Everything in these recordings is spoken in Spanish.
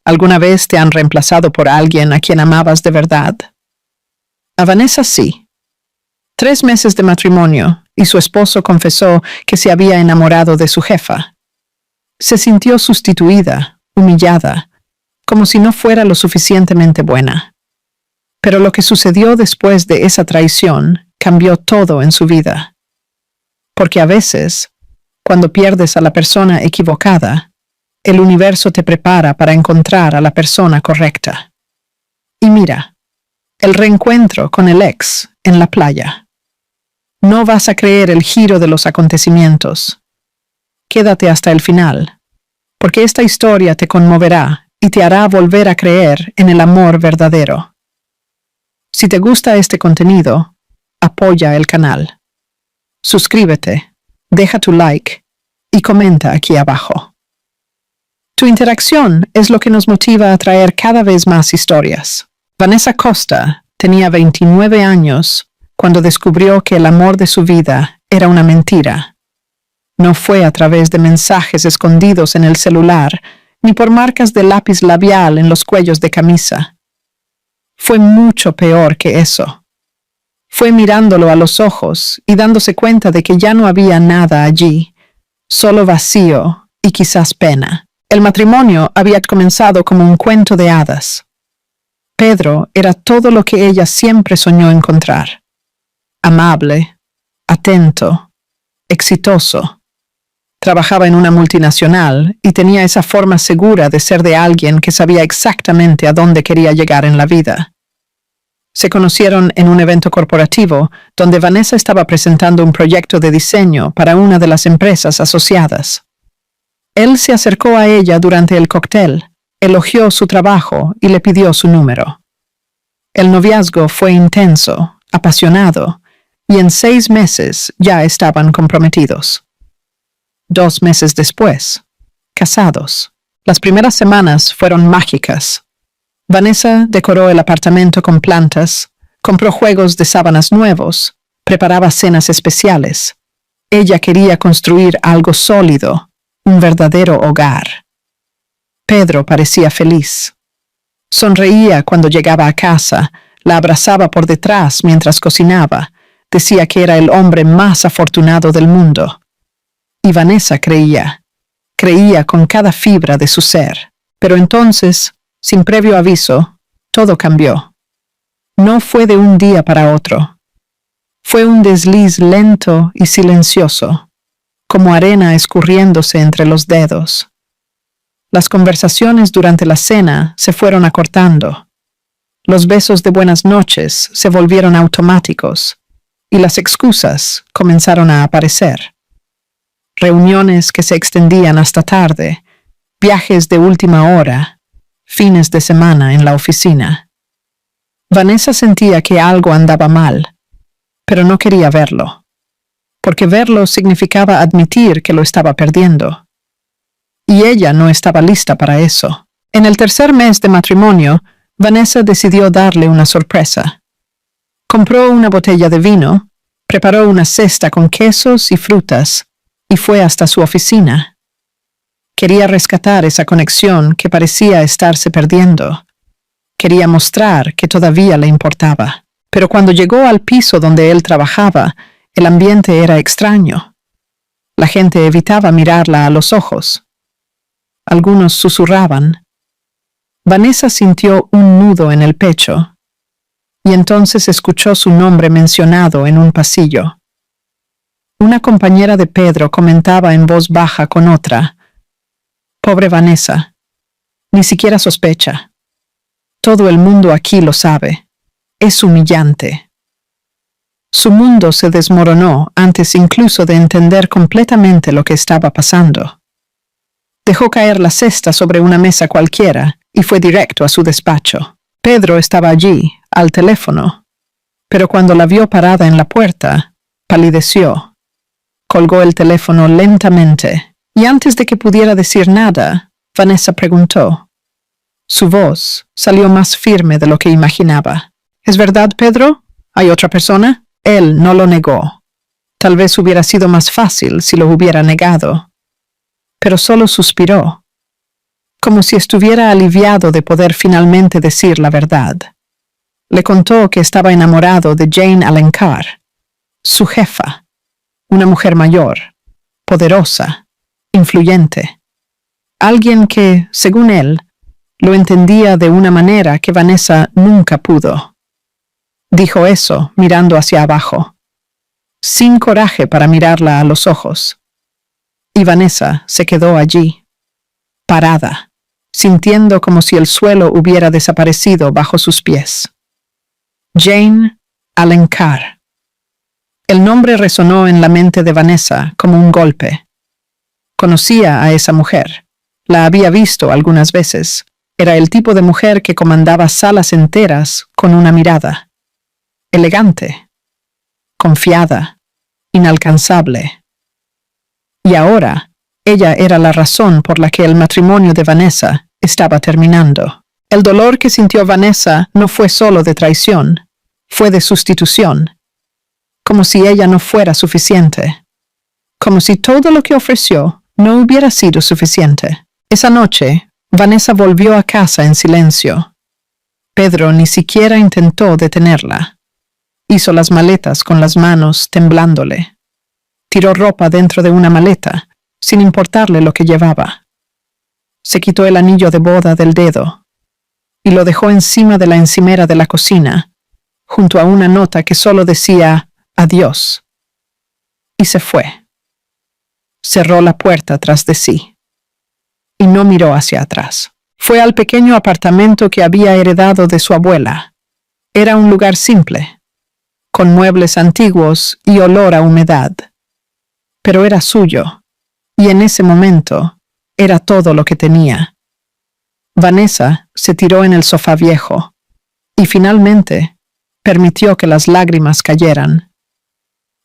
¿Alguna vez te han reemplazado por alguien a quien amabas de verdad? A Vanessa sí. 3 meses de matrimonio y su esposo confesó que se había enamorado de su jefa. Se sintió sustituida, humillada, como si no fuera lo suficientemente buena. Pero lo que sucedió después de esa traición cambió todo en su vida. Porque a veces, cuando pierdes a la persona equivocada, el universo te prepara para encontrar a la persona correcta. Y mira, el reencuentro con el ex en la playa. No vas a creer el giro de los acontecimientos. Quédate hasta el final, porque esta historia te conmoverá y te hará volver a creer en el amor verdadero. Si te gusta este contenido, apoya el canal. Suscríbete, deja tu like y comenta aquí abajo. Tu interacción es lo que nos motiva a traer cada vez más historias. Vanessa Costa tenía 29 años cuando descubrió que el amor de su vida era una mentira. No fue a través de mensajes escondidos en el celular, ni por marcas de lápiz labial en los cuellos de camisa. Fue mucho peor que eso. Fue mirándolo a los ojos y dándose cuenta de que ya no había nada allí, solo vacío y quizás pena. El matrimonio había comenzado como un cuento de hadas. Pedro era todo lo que ella siempre soñó encontrar. Amable, atento, exitoso. Trabajaba en una multinacional y tenía esa forma segura de ser de alguien que sabía exactamente a dónde quería llegar en la vida. Se conocieron en un evento corporativo donde Vanessa estaba presentando un proyecto de diseño para una de las empresas asociadas. Él se acercó a ella durante el cóctel, elogió su trabajo y le pidió su número. El noviazgo fue intenso, apasionado, y en 6 meses ya estaban comprometidos. 2 meses después, casados. Las primeras semanas fueron mágicas. Vanessa decoró el apartamento con plantas, compró juegos de sábanas nuevos, preparaba cenas especiales. Ella quería construir algo sólido, un verdadero hogar. Pedro parecía feliz. Sonreía cuando llegaba a casa, la abrazaba por detrás mientras cocinaba, decía que era el hombre más afortunado del mundo. Y Vanessa creía con cada fibra de su ser. Pero entonces, sin previo aviso, todo cambió. No fue de un día para otro. Fue un desliz lento y silencioso, como arena escurriéndose entre los dedos. Las conversaciones durante la cena se fueron acortando. Los besos de buenas noches se volvieron automáticos y las excusas comenzaron a aparecer. Reuniones que se extendían hasta tarde, viajes de última hora, fines de semana en la oficina. Vanessa sentía que algo andaba mal, pero no quería verlo, porque verlo significaba admitir que lo estaba perdiendo. Y ella no estaba lista para eso. En el 3er mes de matrimonio, Vanessa decidió darle una sorpresa. Compró una botella de vino, preparó una cesta con quesos y frutas, y fue hasta su oficina. Quería rescatar esa conexión que parecía estarse perdiendo. Quería mostrar que todavía le importaba. Pero cuando llegó al piso donde él trabajaba, el ambiente era extraño. La gente evitaba mirarla a los ojos. Algunos susurraban. Vanessa sintió un nudo en el pecho, y entonces escuchó su nombre mencionado en un pasillo. Una compañera de Pedro comentaba en voz baja con otra: «Pobre Vanessa, ni siquiera sospecha. Todo el mundo aquí lo sabe. Es humillante». Su mundo se desmoronó antes incluso de entender completamente lo que estaba pasando. Dejó caer la cesta sobre una mesa cualquiera y fue directo a su despacho. Pedro estaba allí, al teléfono, pero cuando la vio parada en la puerta, palideció. Colgó el teléfono lentamente, y antes de que pudiera decir nada, Vanessa preguntó. Su voz salió más firme de lo que imaginaba. «¿Es verdad, Pedro? ¿Hay otra persona?» Él no lo negó. Tal vez hubiera sido más fácil si lo hubiera negado. Pero solo suspiró. como si estuviera aliviado de poder finalmente decir la verdad. Le contó que estaba enamorado de Jane Alencar, su jefa, una mujer mayor, poderosa, influyente, alguien que, según él, lo entendía de una manera que Vanessa nunca pudo. Dijo eso mirando hacia abajo, sin coraje para mirarla a los ojos. Y Vanessa se quedó allí, parada, sintiendo como si el suelo hubiera desaparecido bajo sus pies. Jane Alencar. El nombre resonó en la mente de Vanessa como un golpe. Conocía a esa mujer. La había visto algunas veces. Era el tipo de mujer que comandaba salas enteras con una mirada. Elegante, confiada, inalcanzable. Y ahora, ella era la razón por la que el matrimonio de Vanessa estaba terminando. El dolor que sintió Vanessa no fue solo de traición, fue de sustitución. Como si ella no fuera suficiente. Como si todo lo que ofreció no hubiera sido suficiente. Esa noche, Vanessa volvió a casa en silencio. Pedro ni siquiera intentó detenerla. Hizo las maletas con las manos temblándole. Tiró ropa dentro de una maleta, sin importarle lo que llevaba. Se quitó el anillo de boda del dedo y lo dejó encima de la encimera de la cocina, junto a una nota que solo decía adiós. Y se fue. Cerró la puerta tras de sí y no miró hacia atrás. Fue al pequeño apartamento que había heredado de su abuela. Era un lugar simple, con muebles antiguos y olor a humedad. Pero era suyo, y en ese momento era todo lo que tenía. Vanessa se tiró en el sofá viejo y finalmente permitió que las lágrimas cayeran.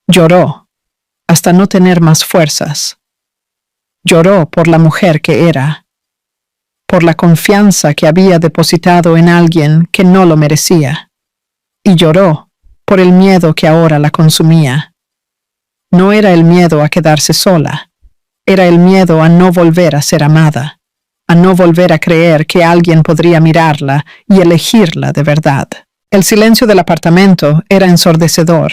Lloró hasta no tener más fuerzas. Lloró por la mujer que era, por la confianza que había depositado en alguien que no lo merecía, y lloró por el miedo que ahora la consumía. No era el miedo a quedarse sola, era el miedo a no volver a ser amada, a no volver a creer que alguien podría mirarla y elegirla de verdad. El silencio del apartamento era ensordecedor.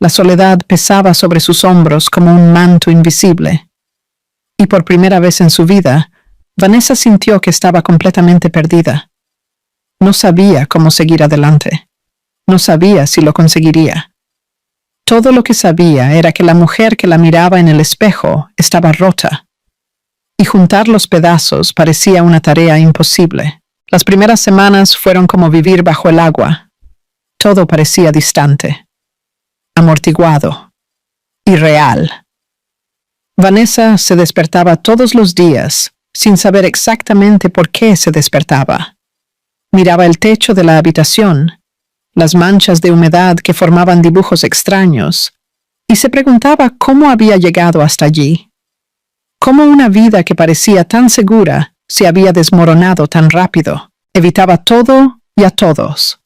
La soledad pesaba sobre sus hombros como un manto invisible. Y por primera vez en su vida, Vanessa sintió que estaba completamente perdida. No sabía cómo seguir adelante. No sabía si lo conseguiría. Todo lo que sabía era que la mujer que la miraba en el espejo estaba rota, y juntar los pedazos parecía una tarea imposible. Las primeras semanas fueron como vivir bajo el agua. Todo parecía distante, amortiguado, irreal. Vanessa se despertaba todos los días, sin saber exactamente por qué se despertaba. Miraba el techo de la habitación, las manchas de humedad que formaban dibujos extraños, y se preguntaba cómo había llegado hasta allí. Cómo una vida que parecía tan segura se había desmoronado tan rápido. Evitaba todo y a todos.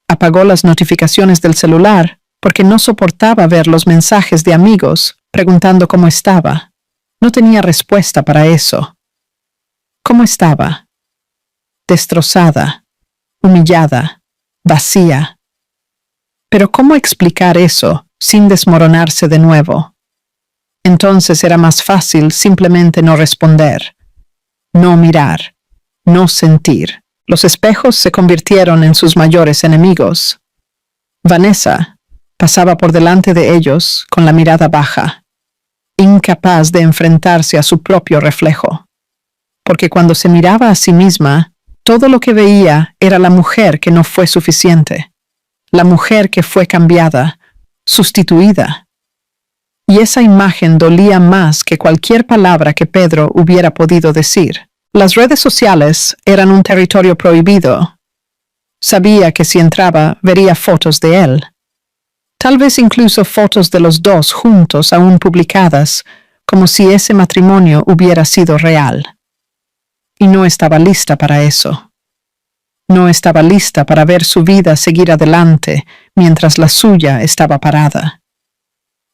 Apagó las notificaciones del celular porque no soportaba ver los mensajes de amigos preguntando cómo estaba. No tenía respuesta para eso. ¿Cómo estaba? Destrozada, humillada, vacía. Pero ¿cómo explicar eso sin desmoronarse de nuevo? Entonces era más fácil simplemente no responder, no mirar, no sentir. Los espejos se convirtieron en sus mayores enemigos. Vanessa pasaba por delante de ellos con la mirada baja, incapaz de enfrentarse a su propio reflejo. Porque cuando se miraba a sí misma, todo lo que veía era la mujer que no fue suficiente, la mujer que fue cambiada, sustituida. Y esa imagen dolía más que cualquier palabra que Pedro hubiera podido decir. Las redes sociales eran un territorio prohibido. Sabía que si entraba vería fotos de él. Tal vez incluso fotos de los dos juntos aún publicadas, como si ese matrimonio hubiera sido real. Y no estaba lista para eso. No estaba lista para ver su vida seguir adelante mientras la suya estaba parada,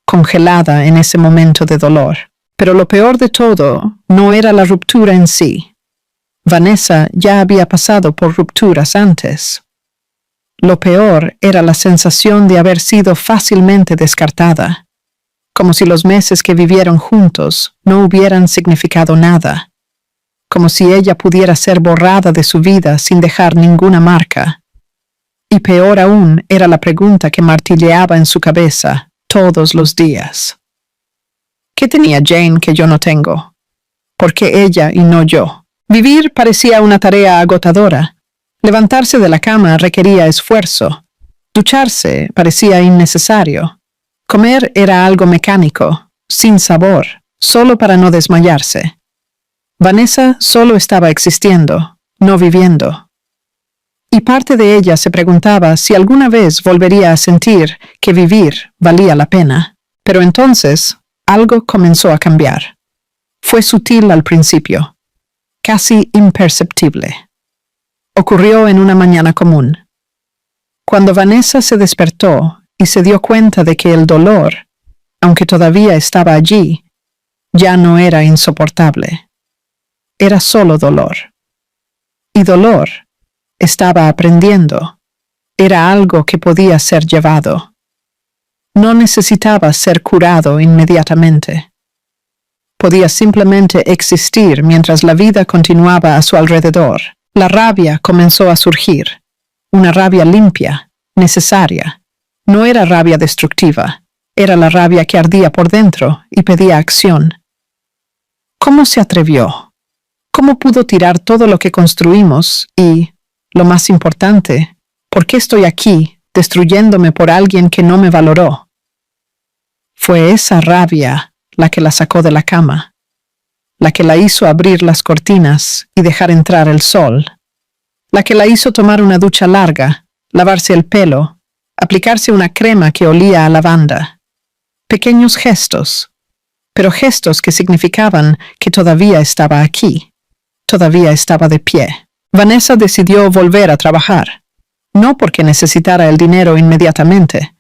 congelada en ese momento de dolor. Pero lo peor de todo no era la ruptura en sí. Vanessa ya había pasado por rupturas antes. Lo peor era la sensación de haber sido fácilmente descartada, como si los meses que vivieron juntos no hubieran significado nada, como si ella pudiera ser borrada de su vida sin dejar ninguna marca. Y peor aún era la pregunta que martilleaba en su cabeza todos los días. ¿Qué tenía Jane que yo no tengo? ¿Por qué ella y no yo? Vivir parecía una tarea agotadora. Levantarse de la cama requería esfuerzo. Ducharse parecía innecesario. Comer era algo mecánico, sin sabor, solo para no desmayarse. Vanessa solo estaba existiendo, no viviendo. Y parte de ella se preguntaba si alguna vez volvería a sentir que vivir valía la pena. Pero entonces, algo comenzó a cambiar. Fue sutil al principio, casi imperceptible. Ocurrió en una mañana común. Cuando Vanessa se despertó y se dio cuenta de que el dolor, aunque todavía estaba allí, ya no era insoportable. Era solo dolor. Y dolor estaba aprendiendo. Era algo que podía ser llevado. No necesitaba ser curado inmediatamente. Podía simplemente existir mientras la vida continuaba a su alrededor. La rabia comenzó a surgir. Una rabia limpia, necesaria. No era rabia destructiva. Era la rabia que ardía por dentro y pedía acción. ¿Cómo se atrevió? ¿Cómo pudo tirar todo lo que construimos y, lo más importante, por qué estoy aquí, destruyéndome por alguien que no me valoró? Fue esa rabia la que la sacó de la cama, la que la hizo abrir las cortinas y dejar entrar el sol, la que la hizo tomar una ducha larga, lavarse el pelo, aplicarse una crema que olía a lavanda. Pequeños gestos, pero gestos que significaban que todavía estaba aquí, todavía estaba de pie. Vanessa decidió volver a trabajar, no porque necesitara el dinero inmediatamente,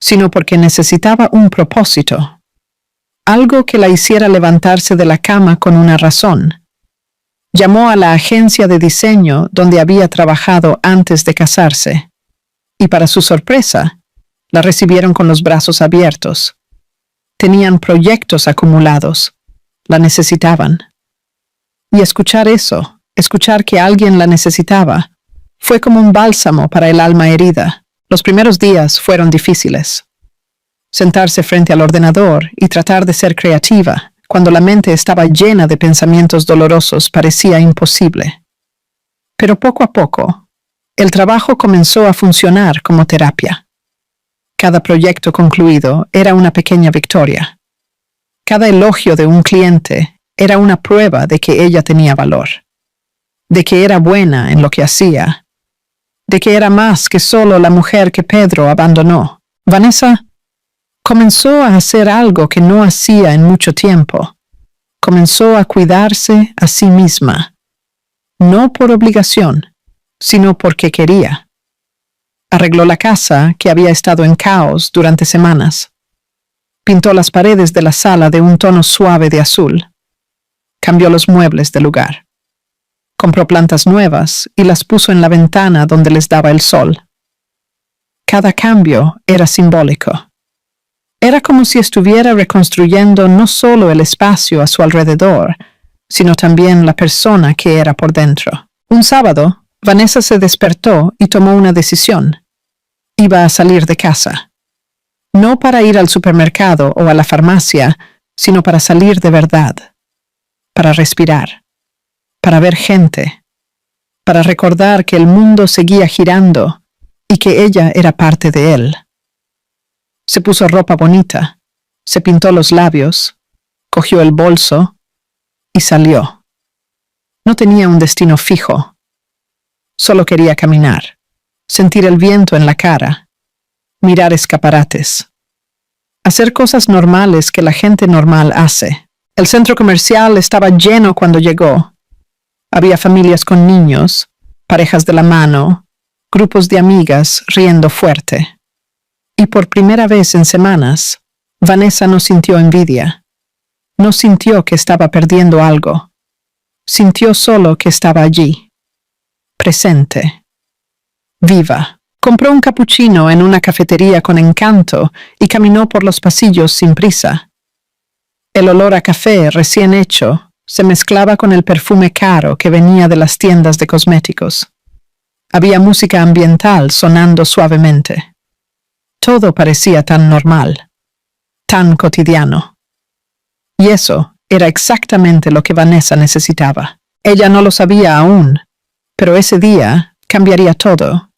sino porque necesitaba un propósito, algo que la hiciera levantarse de la cama con una razón. Llamó a la agencia de diseño donde había trabajado antes de casarse, y para su sorpresa, la recibieron con los brazos abiertos. Tenían proyectos acumulados, la necesitaban. Y escuchar eso, escuchar que alguien la necesitaba, fue como un bálsamo para el alma herida. Los primeros días fueron difíciles. Sentarse frente al ordenador y tratar de ser creativa, cuando la mente estaba llena de pensamientos dolorosos, parecía imposible. Pero poco a poco, el trabajo comenzó a funcionar como terapia. Cada proyecto concluido era una pequeña victoria. Cada elogio de un cliente era una prueba de que ella tenía valor, de que era buena en lo que hacía, de que era más que solo la mujer que Pedro abandonó. Vanessa comenzó a hacer algo que no hacía en mucho tiempo. Comenzó a cuidarse a sí misma, no por obligación, sino porque quería. Arregló la casa que había estado en caos durante semanas. Pintó las paredes de la sala de un tono suave de azul. Cambió los muebles de lugar. Compró plantas nuevas y las puso en la ventana donde les daba el sol. Cada cambio era simbólico. Era como si estuviera reconstruyendo no solo el espacio a su alrededor, sino también la persona que era por dentro. Un sábado, Vanessa se despertó y tomó una decisión. Iba a salir de casa. No para ir al supermercado o a la farmacia, sino para salir de verdad. Para respirar. Para ver gente. Para recordar que el mundo seguía girando y que ella era parte de él. Se puso ropa bonita, se pintó los labios, cogió el bolso y salió. No tenía un destino fijo. Solo quería caminar, sentir el viento en la cara, mirar escaparates, hacer cosas normales que la gente normal hace. El centro comercial estaba lleno cuando llegó. Había familias con niños, parejas de la mano, grupos de amigas riendo fuerte. Y por primera vez en semanas, Vanessa no sintió envidia. No sintió que estaba perdiendo algo. sintió solo que estaba allí, presente, viva. Compró un cappuccino en una cafetería con encanto y caminó por los pasillos sin prisa. El olor a café recién hecho se mezclaba con el perfume caro que venía de las tiendas de cosméticos. Había música ambiental sonando suavemente. Todo parecía tan normal, tan cotidiano. Y eso era exactamente lo que Vanessa necesitaba. Ella no lo sabía aún, pero ese día cambiaría todo.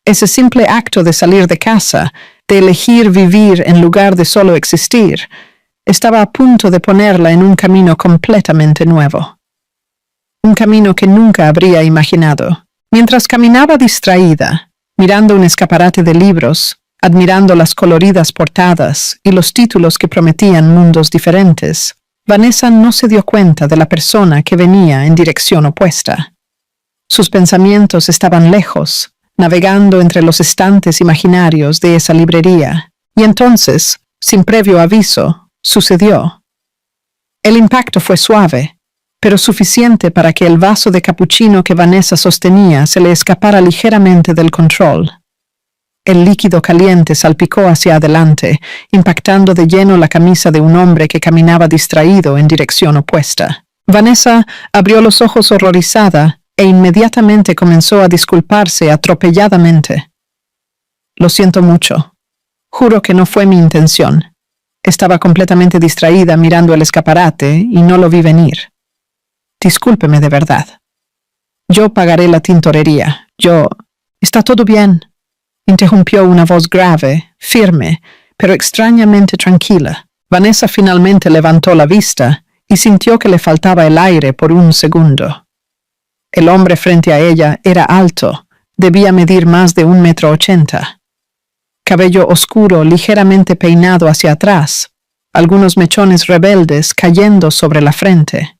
Ese simple acto de salir de casa, de elegir vivir en lugar de solo existir, estaba a punto de ponerla en un camino completamente nuevo. Un camino que nunca habría imaginado. Mientras caminaba distraída, mirando un escaparate de libros, admirando las coloridas portadas y los títulos que prometían mundos diferentes, Vanessa no se dio cuenta de la persona que venía en dirección opuesta. Sus pensamientos estaban lejos, navegando entre los estantes imaginarios de esa librería, y entonces, sin previo aviso, sucedió. El impacto fue suave, pero suficiente para que el vaso de cappuccino que Vanessa sostenía se le escapara ligeramente del control. El líquido caliente salpicó hacia adelante, impactando de lleno la camisa de un hombre que caminaba distraído en dirección opuesta. Vanessa abrió los ojos horrorizada e inmediatamente comenzó a disculparse atropelladamente. Lo siento mucho. Juro que no fue mi intención. Estaba completamente distraída mirando el escaparate y no lo vi venir. Discúlpeme de verdad. Yo pagaré la tintorería. Está todo bien, interrumpió una voz grave, firme, pero extrañamente tranquila. Vanessa finalmente levantó la vista y sintió que le faltaba el aire por un segundo. El hombre frente a ella era alto, debía medir más de 1,80 m. Cabello oscuro ligeramente peinado hacia atrás, algunos mechones rebeldes cayendo sobre la frente.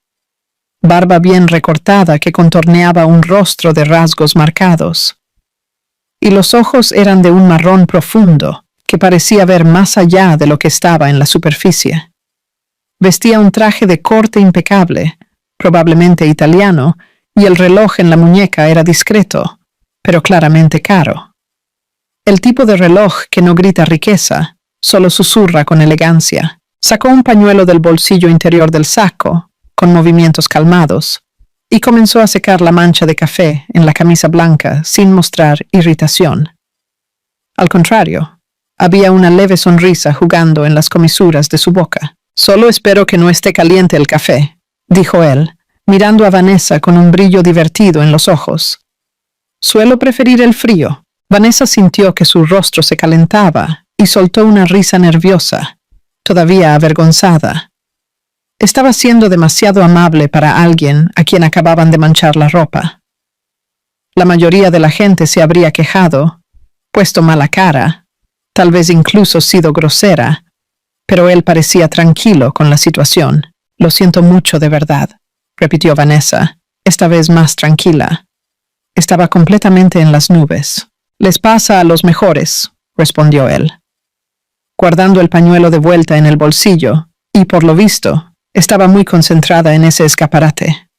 Barba bien recortada que contorneaba un rostro de rasgos marcados. Y los ojos eran de un marrón profundo, que parecía ver más allá de lo que estaba en la superficie. Vestía un traje de corte impecable, probablemente italiano, y el reloj en la muñeca era discreto, pero claramente caro. El tipo de reloj que no grita riqueza, solo susurra con elegancia. Sacó un pañuelo del bolsillo interior del saco, con movimientos calmados, y comenzó a secar la mancha de café en la camisa blanca sin mostrar irritación. Al contrario, había una leve sonrisa jugando en las comisuras de su boca. «Solo espero que no esté caliente el café», dijo él, mirando a Vanessa con un brillo divertido en los ojos. «Suelo preferir el frío». Vanessa sintió que su rostro se calentaba y soltó una risa nerviosa, todavía avergonzada. Estaba siendo demasiado amable para alguien a quien acababan de manchar la ropa. La mayoría de la gente se habría quejado, puesto mala cara, tal vez incluso sido grosera, pero él parecía tranquilo con la situación. «Lo siento mucho de verdad», repitió Vanessa, esta vez más tranquila. Estaba completamente en las nubes. «Les pasa a los mejores», respondió él, guardando el pañuelo de vuelta en el bolsillo, y por lo visto, estaba muy concentrada en ese escaparate.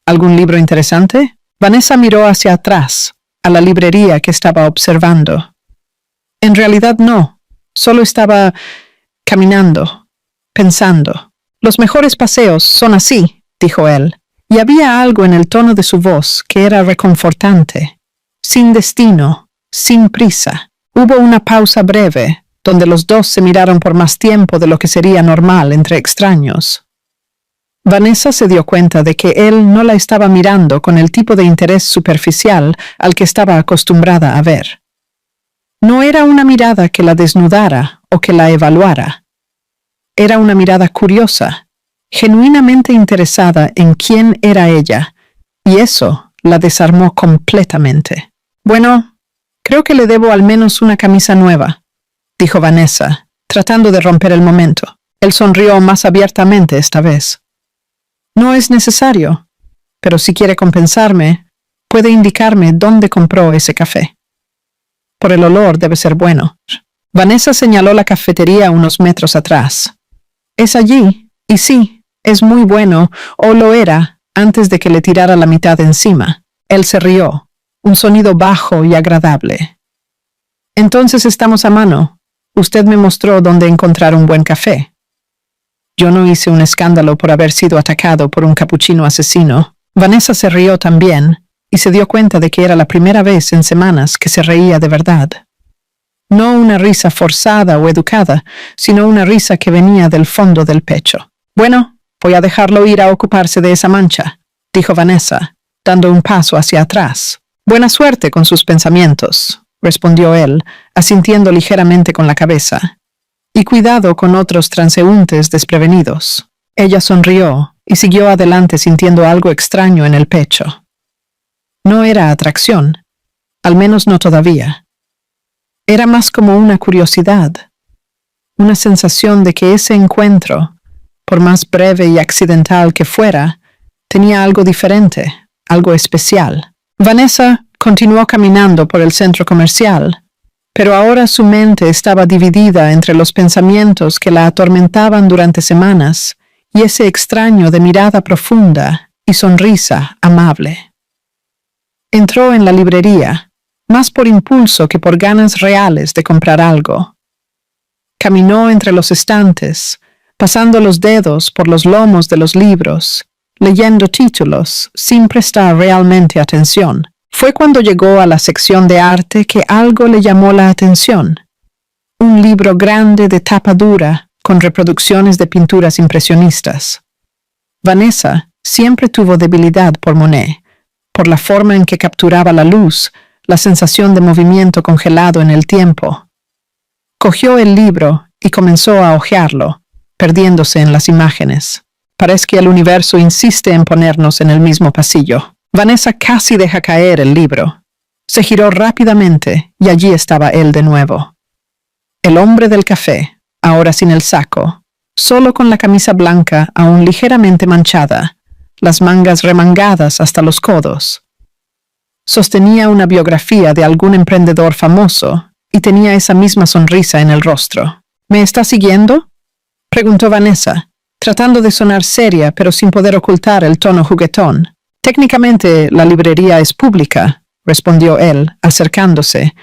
«¿Algún libro interesante?» Vanessa miró hacia atrás, a la librería que estaba observando. En realidad no, solo estaba caminando, pensando. «Los mejores paseos son así», dijo él, y había algo en el tono de su voz que era reconfortante. Sin destino, sin prisa. Hubo una pausa breve, donde los dos se miraron por más tiempo de lo que sería normal entre extraños. Vanessa se dio cuenta de que él no la estaba mirando con el tipo de interés superficial al que estaba acostumbrada a ver. No era una mirada que la desnudara o que la evaluara. Era una mirada curiosa, genuinamente interesada en quién era ella, y eso la desarmó completamente. «Bueno, creo que le debo al menos una camisa nueva», dijo Vanessa, tratando de romper el momento. Él sonrió más abiertamente esta vez. «No es necesario, pero si quiere compensarme, puede indicarme dónde compró ese café. Por el olor debe ser bueno». Vanessa señaló la cafetería unos metros atrás. «Es allí, y sí, es muy bueno, o lo era, antes de que le tirara la mitad encima. Él se rió, un sonido bajo y agradable. Entonces estamos a mano. Usted me mostró dónde encontrar un buen café. Yo no hice un escándalo por haber sido atacado por un capuchino asesino. Vanessa se rió también y se dio cuenta de que era la primera vez en semanas que se reía de verdad. No una risa forzada o educada, sino una risa que venía del fondo del pecho. Bueno, voy a dejarlo ir a ocuparse de esa mancha, dijo Vanessa, dando un paso hacia atrás. Buena suerte con sus pensamientos, respondió él, asintiendo ligeramente con la cabeza. Y cuidado con otros transeúntes desprevenidos. Ella sonrió y siguió adelante sintiendo algo extraño en el pecho. No era atracción, al menos no todavía. Era más como una curiosidad, una sensación de que ese encuentro, por más breve y accidental que fuera, tenía algo diferente, algo especial. Vanessa continuó caminando por el centro comercial, pero ahora su mente estaba dividida entre los pensamientos que la atormentaban durante semanas y ese extraño de mirada profunda y sonrisa amable. Entró en la librería, más por impulso que por ganas reales de comprar algo. Caminó entre los estantes, pasando los dedos por los lomos de los libros, leyendo títulos sin prestar realmente atención. Fue cuando llegó a la sección de arte que algo le llamó la atención. Un libro grande de tapa dura con reproducciones de pinturas impresionistas. Vanessa siempre tuvo debilidad por Monet, por la forma en que capturaba la luz, la sensación de movimiento congelado en el tiempo. Cogió el libro y comenzó a hojearlo, perdiéndose en las imágenes. Parece que el universo insiste en ponernos en el mismo pasillo. Vanessa casi deja caer el libro. Se giró rápidamente y allí estaba él de nuevo. El hombre del café, ahora sin el saco, solo con la camisa blanca aún ligeramente manchada, las mangas remangadas hasta los codos. Sostenía una biografía de algún emprendedor famoso y tenía esa misma sonrisa en el rostro. ¿Me está siguiendo?, preguntó Vanessa, tratando de sonar seria pero sin poder ocultar el tono juguetón. Técnicamente la librería es pública, respondió él, acercándose,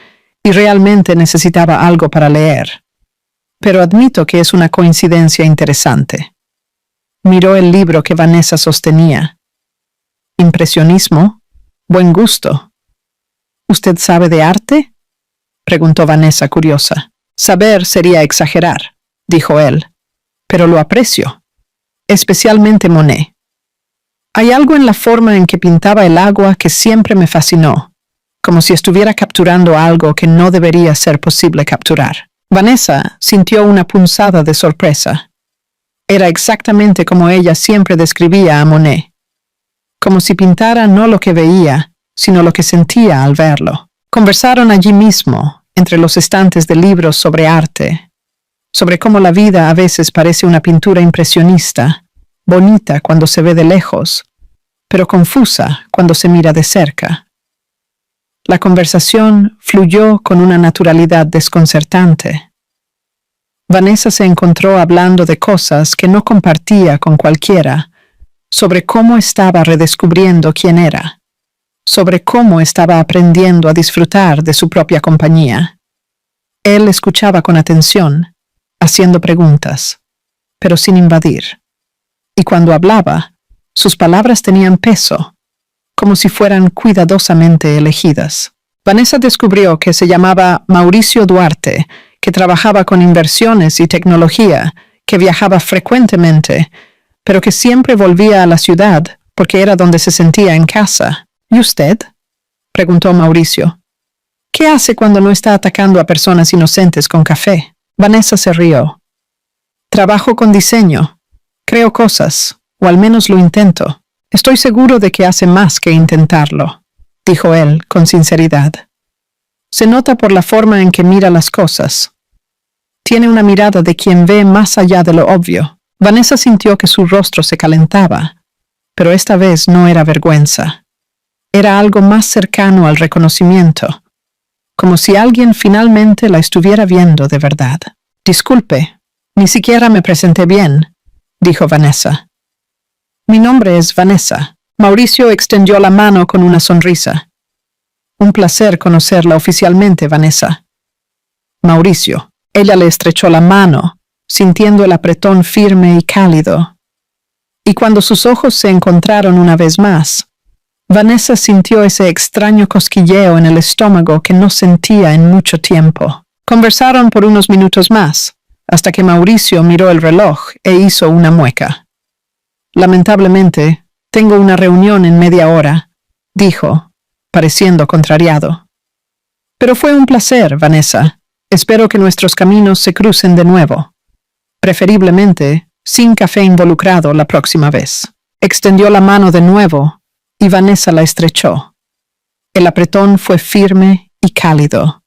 y realmente necesitaba algo para leer. Pero admito que es una coincidencia interesante. Miró el libro que Vanessa sostenía. ¿Impresionismo? Buen gusto. ¿Usted sabe de arte?, preguntó Vanessa curiosa. Saber sería exagerar, dijo él, pero lo aprecio, especialmente Monet. Hay algo en la forma en que pintaba el agua que siempre me fascinó, como si estuviera capturando algo que no debería ser posible capturar. Vanessa sintió una punzada de sorpresa. Era exactamente como ella siempre describía a Monet, como si pintara no lo que veía, sino lo que sentía al verlo. Conversaron allí mismo, entre los estantes de libros sobre arte, sobre cómo la vida a veces parece una pintura impresionista, bonita cuando se ve de lejos, pero confusa cuando se mira de cerca. La conversación fluyó con una naturalidad desconcertante. Vanessa se encontró hablando de cosas que no compartía con cualquiera, sobre cómo estaba redescubriendo quién era, sobre cómo estaba aprendiendo a disfrutar de su propia compañía. Él escuchaba con atención, haciendo preguntas, pero sin invadir. Y cuando hablaba, sus palabras tenían peso, como si fueran cuidadosamente elegidas. Vanessa descubrió que se llamaba Mauricio Duarte, que trabajaba con inversiones y tecnología, que viajaba frecuentemente, pero que siempre volvía a la ciudad porque era donde se sentía en casa. ¿Y usted?, preguntó Mauricio. ¿Qué hace cuando no está atacando a personas inocentes con café? Vanessa se rió. Trabajo con diseño. Creo cosas, o al menos lo intento. Estoy seguro de que hace más que intentarlo, dijo él con sinceridad. Se nota por la forma en que mira las cosas. Tiene una mirada de quien ve más allá de lo obvio. Vanessa sintió que su rostro se calentaba, pero esta vez no era vergüenza. Era algo más cercano al reconocimiento, como si alguien finalmente la estuviera viendo de verdad. Disculpe, ni siquiera me presenté bien, dijo Vanessa. Mi nombre es Vanessa, Mauricio extendió la mano con una sonrisa. Un placer conocerla oficialmente, Vanessa. Mauricio. Ella le estrechó la mano, sintiendo el apretón firme y cálido. Y cuando sus ojos se encontraron una vez más, Vanessa sintió ese extraño cosquilleo en el estómago que no sentía en mucho tiempo. Conversaron por unos minutos más, hasta que Mauricio miró el reloj e hizo una mueca. Lamentablemente, tengo una reunión en media hora, dijo, pareciendo contrariado. Pero fue un placer, Vanessa. Espero que nuestros caminos se crucen de nuevo. Preferiblemente, sin café involucrado la próxima vez. Extendió la mano de nuevo y Vanessa la estrechó. El apretón fue firme y cálido.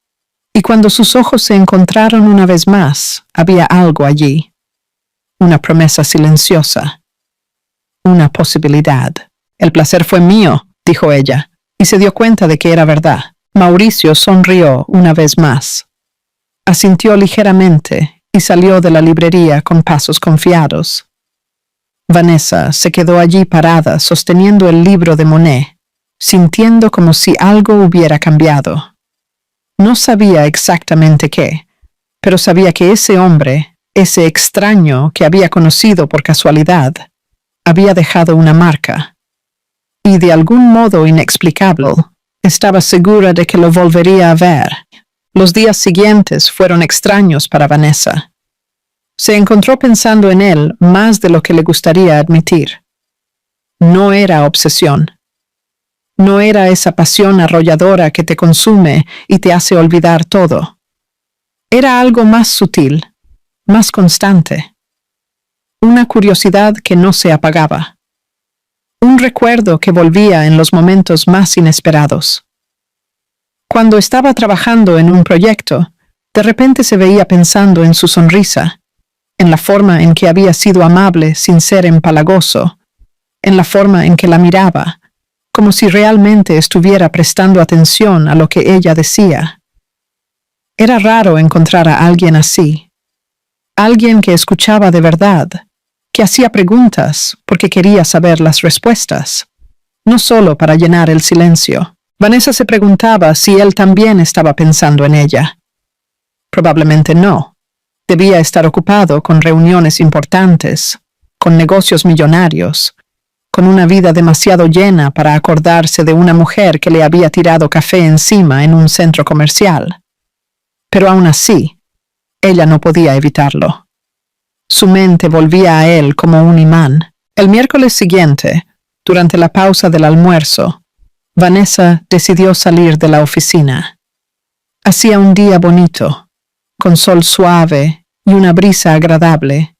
Y cuando sus ojos se encontraron una vez más, había algo allí. Una promesa silenciosa. Una posibilidad. El placer fue mío, dijo ella, y se dio cuenta de que era verdad. Mauricio sonrió una vez más. Asintió ligeramente y salió de la librería con pasos confiados. Vanessa se quedó allí parada sosteniendo el libro de Monet, sintiendo como si algo hubiera cambiado. No sabía exactamente qué, pero sabía que ese hombre, ese extraño que había conocido por casualidad, había dejado una marca. Y de algún modo inexplicable, estaba segura de que lo volvería a ver. Los días siguientes fueron extraños para Vanessa. Se encontró pensando en él más de lo que le gustaría admitir. No era obsesión. No era esa pasión arrolladora que te consume y te hace olvidar todo. Era algo más sutil, más constante. Una curiosidad que no se apagaba. Un recuerdo que volvía en los momentos más inesperados. Cuando estaba trabajando en un proyecto, de repente se veía pensando en su sonrisa, en la forma en que había sido amable sin ser empalagoso, en la forma en que la miraba, como si realmente estuviera prestando atención a lo que ella decía. Era raro encontrar a alguien así, alguien que escuchaba de verdad, que hacía preguntas porque quería saber las respuestas, no solo para llenar el silencio. Vanessa se preguntaba si él también estaba pensando en ella. Probablemente no. Debía estar ocupado con reuniones importantes, con negocios millonarios, con una vida demasiado llena para acordarse de una mujer que le había tirado café encima en un centro comercial. Pero aún así, ella no podía evitarlo. Su mente volvía a él como un imán. El miércoles siguiente, durante la pausa del almuerzo, Vanessa decidió salir de la oficina. Hacía un día bonito, con sol suave y una brisa agradable,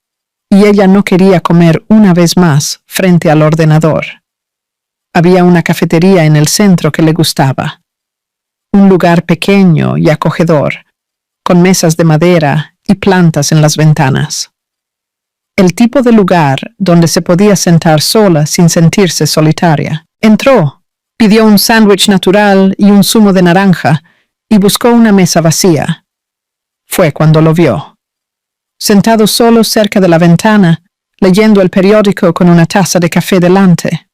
y ella no quería comer una vez más frente al ordenador. Había una cafetería en el centro que le gustaba. Un lugar pequeño y acogedor, con mesas de madera y plantas en las ventanas. El tipo de lugar donde se podía sentar sola sin sentirse solitaria. Entró. Pidió un sándwich natural y un zumo de naranja y buscó una mesa vacía. Fue cuando lo vio. Sentado solo cerca de la ventana, leyendo el periódico con una taza de café delante.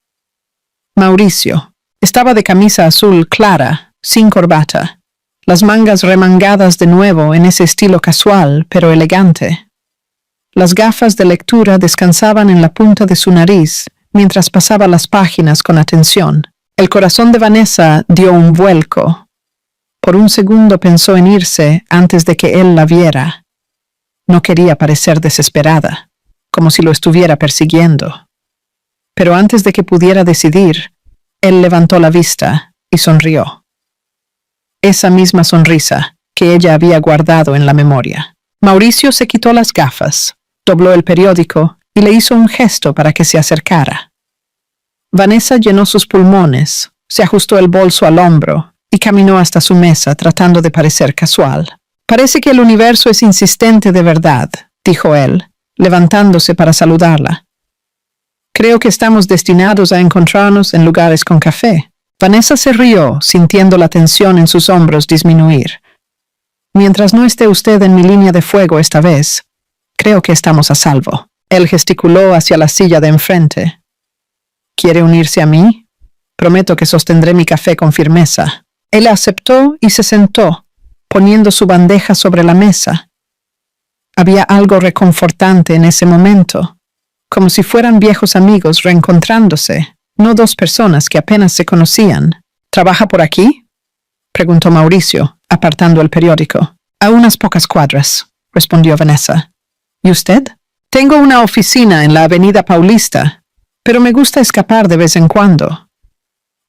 Mauricio. Estaba de camisa azul clara, sin corbata, las mangas remangadas de nuevo en ese estilo casual pero elegante. Las gafas de lectura descansaban en la punta de su nariz mientras pasaba las páginas con atención. El corazón de Vanessa dio un vuelco. Por un segundo pensó en irse antes de que él la viera. No quería parecer desesperada, como si lo estuviera persiguiendo. Pero antes de que pudiera decidir, él levantó la vista y sonrió. Esa misma sonrisa que ella había guardado en la memoria. Mauricio se quitó las gafas, dobló el periódico y le hizo un gesto para que se acercara. Vanessa llenó sus pulmones, se ajustó el bolso al hombro y caminó hasta su mesa tratando de parecer casual. Parece que el universo es insistente de verdad, dijo él, levantándose para saludarla. Creo que estamos destinados a encontrarnos en lugares con café. Vanessa se rió, sintiendo la tensión en sus hombros disminuir. Mientras no esté usted en mi línea de fuego esta vez, creo que estamos a salvo. Él gesticuló hacia la silla de enfrente. ¿Quiere unirse a mí? Prometo que sostendré mi café con firmeza. Él aceptó y se sentó, poniendo su bandeja sobre la mesa. Había algo reconfortante en ese momento, como si fueran viejos amigos reencontrándose, no dos personas que apenas se conocían. ¿Trabaja por aquí?, preguntó Mauricio, apartando el periódico. A unas pocas cuadras, respondió Vanessa. ¿Y usted? Tengo una oficina en la Avenida Paulista, pero me gusta escapar de vez en cuando.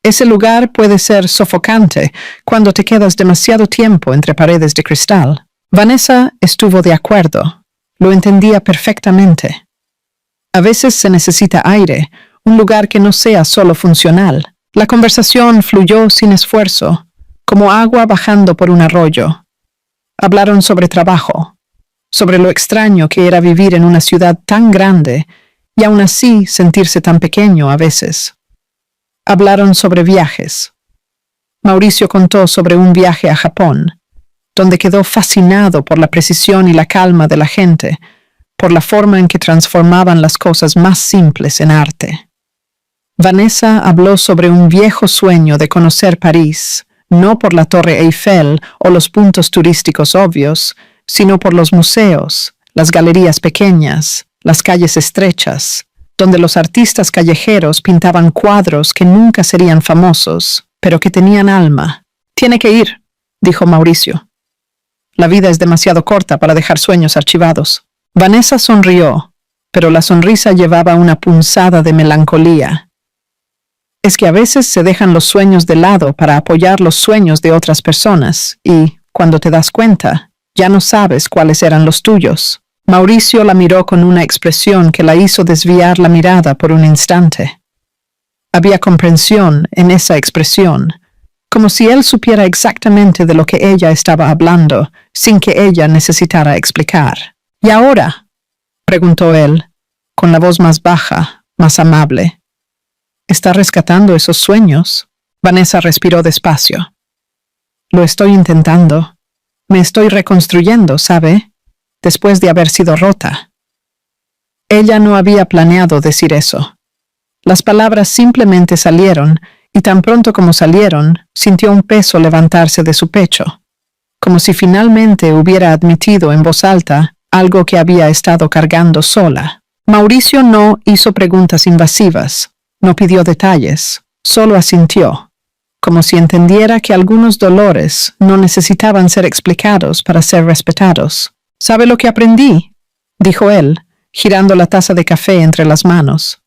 Ese lugar puede ser sofocante cuando te quedas demasiado tiempo entre paredes de cristal. Vanessa estuvo de acuerdo. Lo entendía perfectamente. A veces se necesita aire, un lugar que no sea solo funcional. La conversación fluyó sin esfuerzo, como agua bajando por un arroyo. Hablaron sobre trabajo, sobre lo extraño que era vivir en una ciudad tan grande y aún así sentirse tan pequeño a veces. Hablaron sobre viajes. Mauricio contó sobre un viaje a Japón, donde quedó fascinado por la precisión y la calma de la gente, por la forma en que transformaban las cosas más simples en arte. Vanessa habló sobre un viejo sueño de conocer París, no por la Torre Eiffel o los puntos turísticos obvios, sino por los museos, las galerías pequeñas, las calles estrechas, donde los artistas callejeros pintaban cuadros que nunca serían famosos, pero que tenían alma. «Tiene que ir», dijo Mauricio. «La vida es demasiado corta para dejar sueños archivados». Vanessa sonrió, pero la sonrisa llevaba una punzada de melancolía. Es que a veces se dejan los sueños de lado para apoyar los sueños de otras personas y, cuando te das cuenta, ya no sabes cuáles eran los tuyos. Mauricio la miró con una expresión que la hizo desviar la mirada por un instante. Había comprensión en esa expresión, como si él supiera exactamente de lo que ella estaba hablando, sin que ella necesitara explicar. «¿Y ahora?», preguntó él, con la voz más baja, más amable. «¿Está rescatando esos sueños?». Vanessa respiró despacio. «Lo estoy intentando. Me estoy reconstruyendo, ¿sabe?, después de haber sido rota». Ella no había planeado decir eso. Las palabras simplemente salieron, y tan pronto como salieron, sintió un peso levantarse de su pecho, como si finalmente hubiera admitido en voz alta algo que había estado cargando sola. Mauricio no hizo preguntas invasivas, no pidió detalles, solo asintió, como si entendiera que algunos dolores no necesitaban ser explicados para ser respetados. «¿Sabe lo que aprendí?», dijo él, girando la taza de café entre las manos.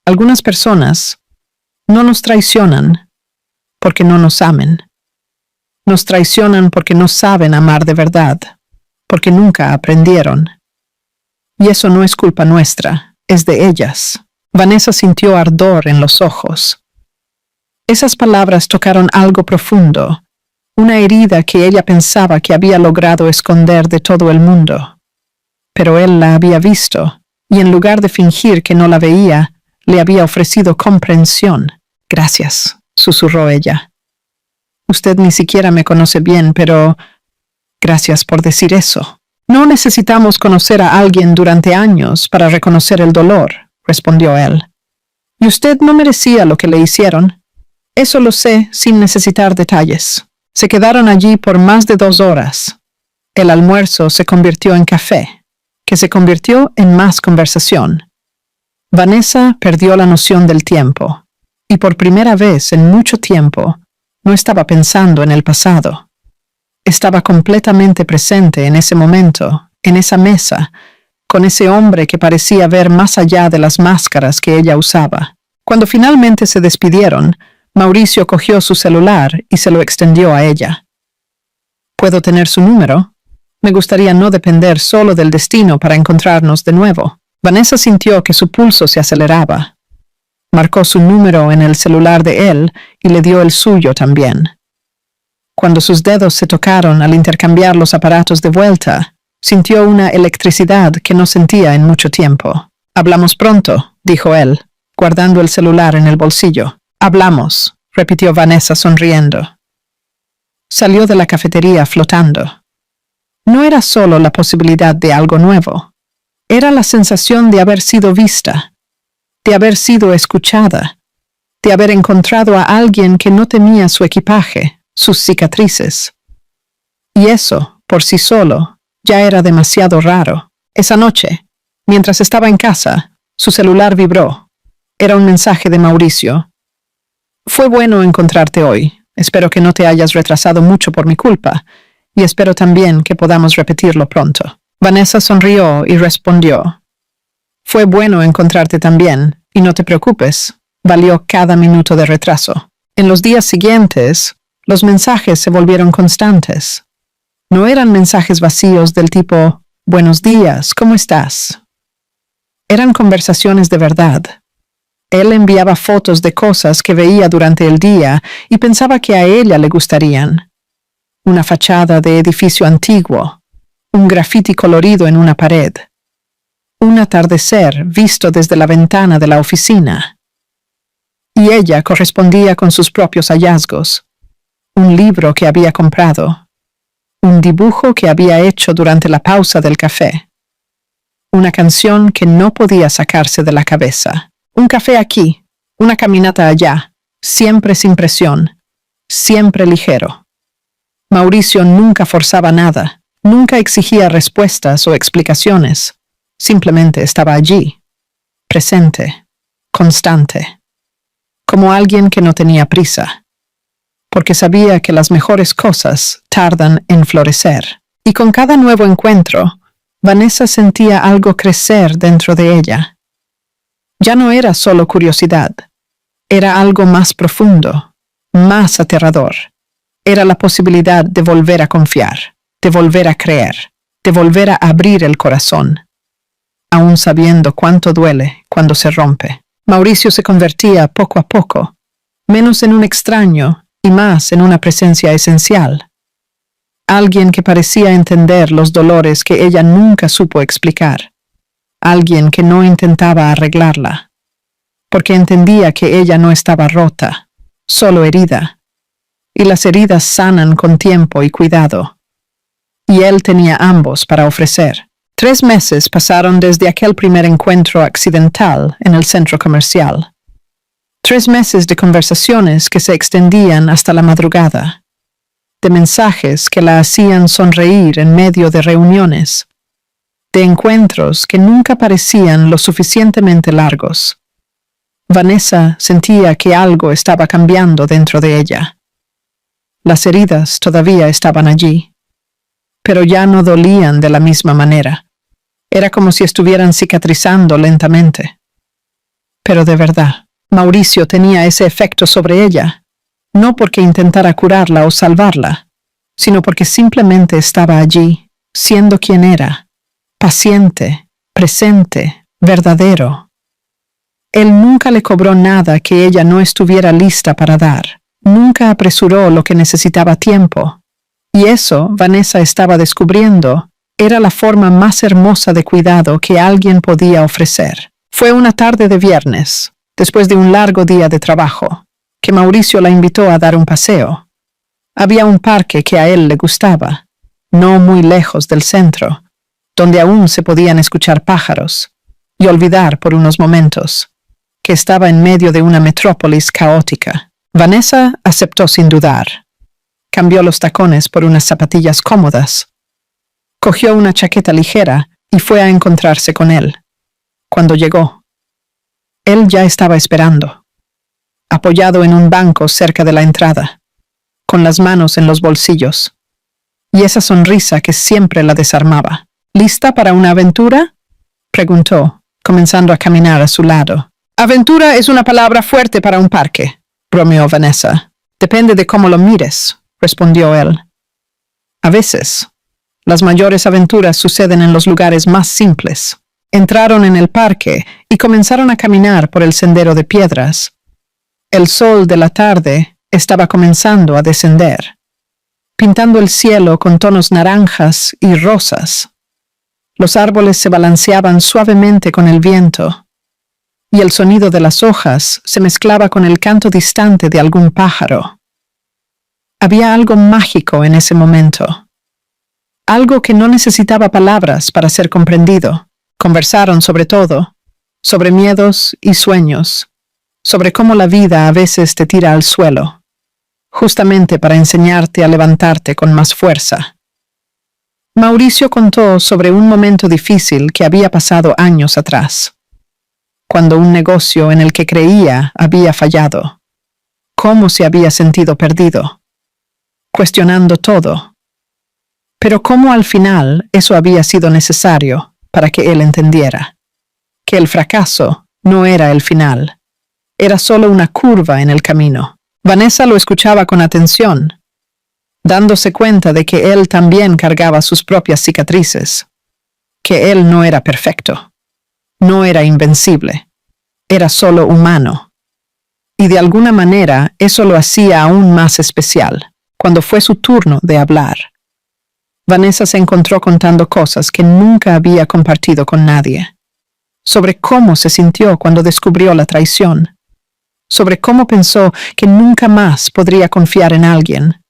«Algunas personas no nos traicionan porque no nos amen. Nos traicionan porque no saben amar de verdad, porque nunca aprendieron. Y eso no es culpa nuestra, es de ellas». Vanessa sintió ardor en los ojos. Esas palabras tocaron algo profundo, una herida que ella pensaba que había logrado esconder de todo el mundo. Pero él la había visto, y en lugar de fingir que no la veía, le había ofrecido comprensión. «Gracias», susurró ella. «Usted ni siquiera me conoce bien, pero gracias por decir eso». «No necesitamos conocer a alguien durante años para reconocer el dolor», respondió él. «Y usted no merecía lo que le hicieron. Eso lo sé sin necesitar detalles». Se quedaron allí por más de 2 horas. El almuerzo se convirtió en café, que se convirtió en más conversación. Vanessa perdió la noción del tiempo, y por primera vez en mucho tiempo no estaba pensando en el pasado. Estaba completamente presente en ese momento, en esa mesa, con ese hombre que parecía ver más allá de las máscaras que ella usaba. Cuando finalmente se despidieron, Mauricio cogió su celular y se lo extendió a ella. «¿Puedo tener su número? Me gustaría no depender solo del destino para encontrarnos de nuevo». Vanessa sintió que su pulso se aceleraba. Marcó su número en el celular de él y le dio el suyo también. Cuando sus dedos se tocaron al intercambiar los aparatos de vuelta, sintió una electricidad que no sentía en mucho tiempo. «Hablamos pronto», dijo él, guardando el celular en el bolsillo. «Hablamos», repitió Vanessa sonriendo. Salió de la cafetería flotando. No era solo la posibilidad de algo nuevo. Era la sensación de haber sido vista. de haber sido escuchada, de haber encontrado a alguien que no temía su equipaje, sus cicatrices. Y eso, por sí solo, ya era demasiado raro. Esa noche, mientras estaba en casa, su celular vibró. Era un mensaje de Mauricio. Fue bueno encontrarte hoy. Espero que no te hayas retrasado mucho por mi culpa, y espero también que podamos repetirlo pronto. Vanessa sonrió y respondió. Fue bueno encontrarte también, y no te preocupes, valió cada minuto de retraso. En los días siguientes, los mensajes se volvieron constantes. No eran mensajes vacíos del tipo, buenos días, ¿cómo estás? Eran conversaciones de verdad. Él enviaba fotos de cosas que veía durante el día y pensaba que a ella le gustarían. Una fachada de edificio antiguo, un grafiti colorido en una pared, un atardecer visto desde la ventana de la oficina. Y ella correspondía con sus propios hallazgos. Un libro que había comprado, un dibujo que había hecho durante la pausa del café, una canción que no podía sacarse de la cabeza. Un café aquí, una caminata allá, siempre sin presión, siempre ligero. Mauricio nunca forzaba nada, nunca exigía respuestas o explicaciones, simplemente estaba allí, presente, constante, como alguien que no tenía prisa, porque sabía que las mejores cosas tardan en florecer. Y con cada nuevo encuentro, Vanessa sentía algo crecer dentro de ella. Ya no era solo curiosidad, era algo más profundo, más aterrador. Era la posibilidad de volver a confiar, de volver a creer, de volver a abrir el corazón, aún sabiendo cuánto duele cuando se rompe. Mauricio se convertía poco a poco, menos en un extraño y más en una presencia esencial. Alguien que parecía entender los dolores que ella nunca supo explicar. Alguien que no intentaba arreglarla, porque entendía que ella no estaba rota, solo herida, y las heridas sanan con tiempo y cuidado. Y él tenía ambos para ofrecer. 3 meses pasaron desde aquel primer encuentro accidental en el centro comercial. 3 meses de conversaciones que se extendían hasta la madrugada, de mensajes que la hacían sonreír en medio de reuniones, de encuentros que nunca parecían lo suficientemente largos. Vanessa sentía que algo estaba cambiando dentro de ella. Las heridas todavía estaban allí, pero ya no dolían de la misma manera. Era como si estuvieran cicatrizando lentamente. Pero de verdad, Mauricio tenía ese efecto sobre ella, no porque intentara curarla o salvarla, sino porque simplemente estaba allí, siendo quien era. Paciente, presente, verdadero. Él nunca le cobró nada que ella no estuviera lista para dar. Nunca apresuró lo que necesitaba tiempo. Y eso, Vanessa estaba descubriendo, era la forma más hermosa de cuidado que alguien podía ofrecer. Fue una tarde de viernes, después de un largo día de trabajo, que Mauricio la invitó a dar un paseo. Había un parque que a él le gustaba, no muy lejos del centro, donde aún se podían escuchar pájaros, y olvidar por unos momentos que estaba en medio de una metrópolis caótica. Vanessa aceptó sin dudar. Cambió los tacones por unas zapatillas cómodas. Cogió una chaqueta ligera y fue a encontrarse con él. Cuando llegó, él ya estaba esperando, apoyado en un banco cerca de la entrada, con las manos en los bolsillos, y esa sonrisa que siempre la desarmaba. ¿Lista para una aventura?, preguntó, comenzando a caminar a su lado. Aventura es una palabra fuerte para un parque, bromeó Vanessa. Depende de cómo lo mires, respondió él. A veces, las mayores aventuras suceden en los lugares más simples. Entraron en el parque y comenzaron a caminar por el sendero de piedras. El sol de la tarde estaba comenzando a descender, pintando el cielo con tonos naranjas y rosas. Los árboles se balanceaban suavemente con el viento, y el sonido de las hojas se mezclaba con el canto distante de algún pájaro. Había algo mágico en ese momento, algo que no necesitaba palabras para ser comprendido. Conversaron sobre todo, sobre miedos y sueños, sobre cómo la vida a veces te tira al suelo, justamente para enseñarte a levantarte con más fuerza. Mauricio contó sobre un momento difícil que había pasado años atrás, cuando un negocio en el que creía había fallado, cómo se había sentido perdido, cuestionando todo, pero cómo al final eso había sido necesario para que él entendiera que el fracaso no era el final, era solo una curva en el camino. Vanessa lo escuchaba con atención, dándose cuenta de que él también cargaba sus propias cicatrices, que él no era perfecto, no era invencible, era solo humano. Y de alguna manera eso lo hacía aún más especial, cuando fue su turno de hablar. Vanessa se encontró contando cosas que nunca había compartido con nadie, sobre cómo se sintió cuando descubrió la traición, sobre cómo pensó que nunca más podría confiar en alguien,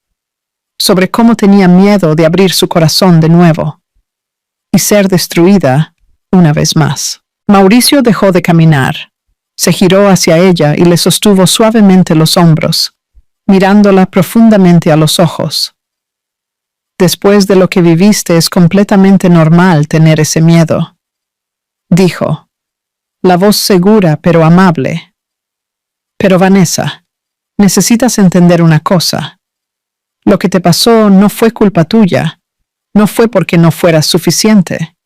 sobre cómo tenía miedo de abrir su corazón de nuevo y ser destruida una vez más. Mauricio dejó de caminar, se giró hacia ella y le sostuvo suavemente los hombros, mirándola profundamente a los ojos. Después de lo que viviste es completamente normal tener ese miedo, dijo, la voz segura pero amable. Pero Vanessa, necesitas entender una cosa. Lo que te pasó no fue culpa tuya, no fue porque no fueras suficiente,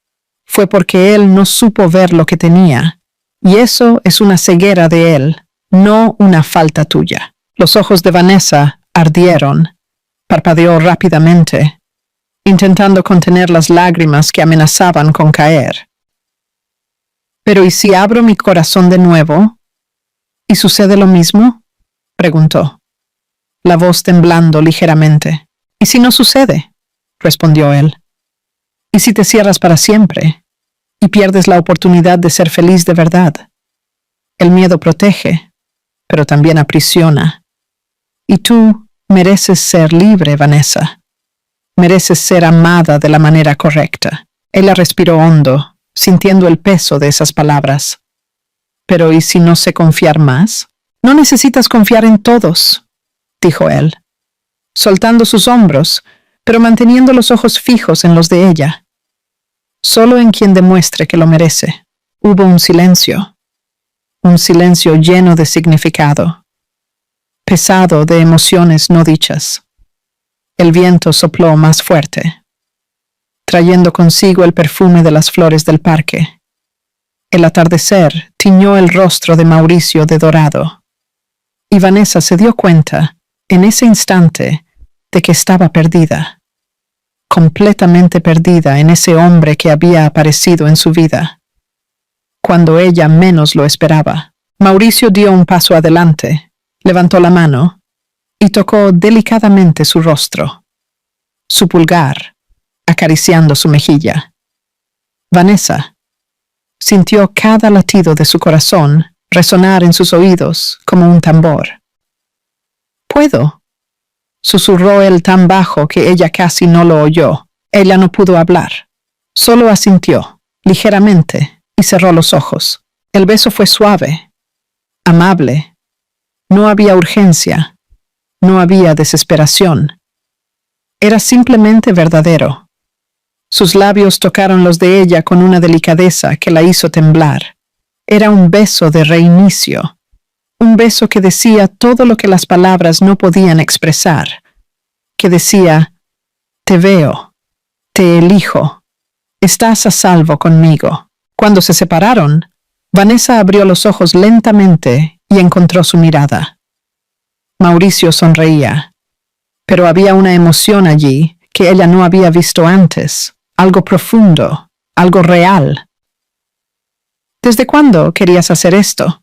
fue porque él no supo ver lo que tenía, y eso es una ceguera de él, no una falta tuya. Los ojos de Vanessa ardieron, parpadeó rápidamente, intentando contener las lágrimas que amenazaban con caer. «¿Pero y si abro mi corazón de nuevo? ¿Y sucede lo mismo?», preguntó, la voz temblando ligeramente. «¿Y si no sucede?», respondió él. «¿Y si te cierras para siempre y pierdes la oportunidad de ser feliz de verdad? El miedo protege, pero también aprisiona. Y tú mereces ser libre, Vanessa. Mereces ser amada de la manera correcta». Ella respiró hondo, sintiendo el peso de esas palabras. «Pero ¿y si no sé confiar más?». «No necesitas confiar en todos», dijo él, soltando sus hombros, pero manteniendo los ojos fijos en los de ella. «Solo en quien demuestre que lo merece». Hubo un silencio lleno de significado, pesado de emociones no dichas. El viento sopló más fuerte, trayendo consigo el perfume de las flores del parque. El atardecer tiñó el rostro de Mauricio de dorado, y Vanessa se dio cuenta, en ese instante, de que estaba perdida, completamente perdida en ese hombre que había aparecido en su vida, cuando ella menos lo esperaba. Mauricio dio un paso adelante, levantó la mano y tocó delicadamente su rostro, su pulgar, acariciando su mejilla. Vanessa sintió cada latido de su corazón resonar en sus oídos como un tambor. «¿Puedo?», susurró él tan bajo que ella casi no lo oyó. Ella no pudo hablar, solo asintió, ligeramente, y cerró los ojos. El beso fue suave, amable. No había urgencia, no había desesperación. Era simplemente verdadero. Sus labios tocaron los de ella con una delicadeza que la hizo temblar. Era un beso de reinicio, un beso que decía todo lo que las palabras no podían expresar, que decía, «Te veo, te elijo, estás a salvo conmigo». Cuando se separaron, Vanessa abrió los ojos lentamente y encontró su mirada. Mauricio sonreía, pero había una emoción allí que ella no había visto antes, algo profundo, algo real. «¿Desde cuándo querías hacer esto?»,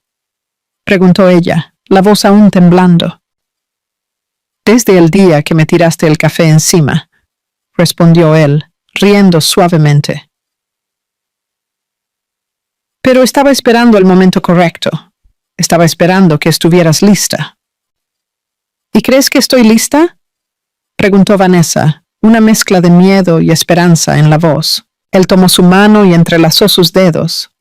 preguntó ella, la voz aún temblando. «Desde el día que me tiraste el café encima», respondió él, riendo suavemente. «Pero estaba esperando el momento correcto. Estaba esperando que estuvieras lista». «¿Y crees que estoy lista?», preguntó Vanessa, una mezcla de miedo y esperanza en la voz. Él tomó su mano y entrelazó sus dedos.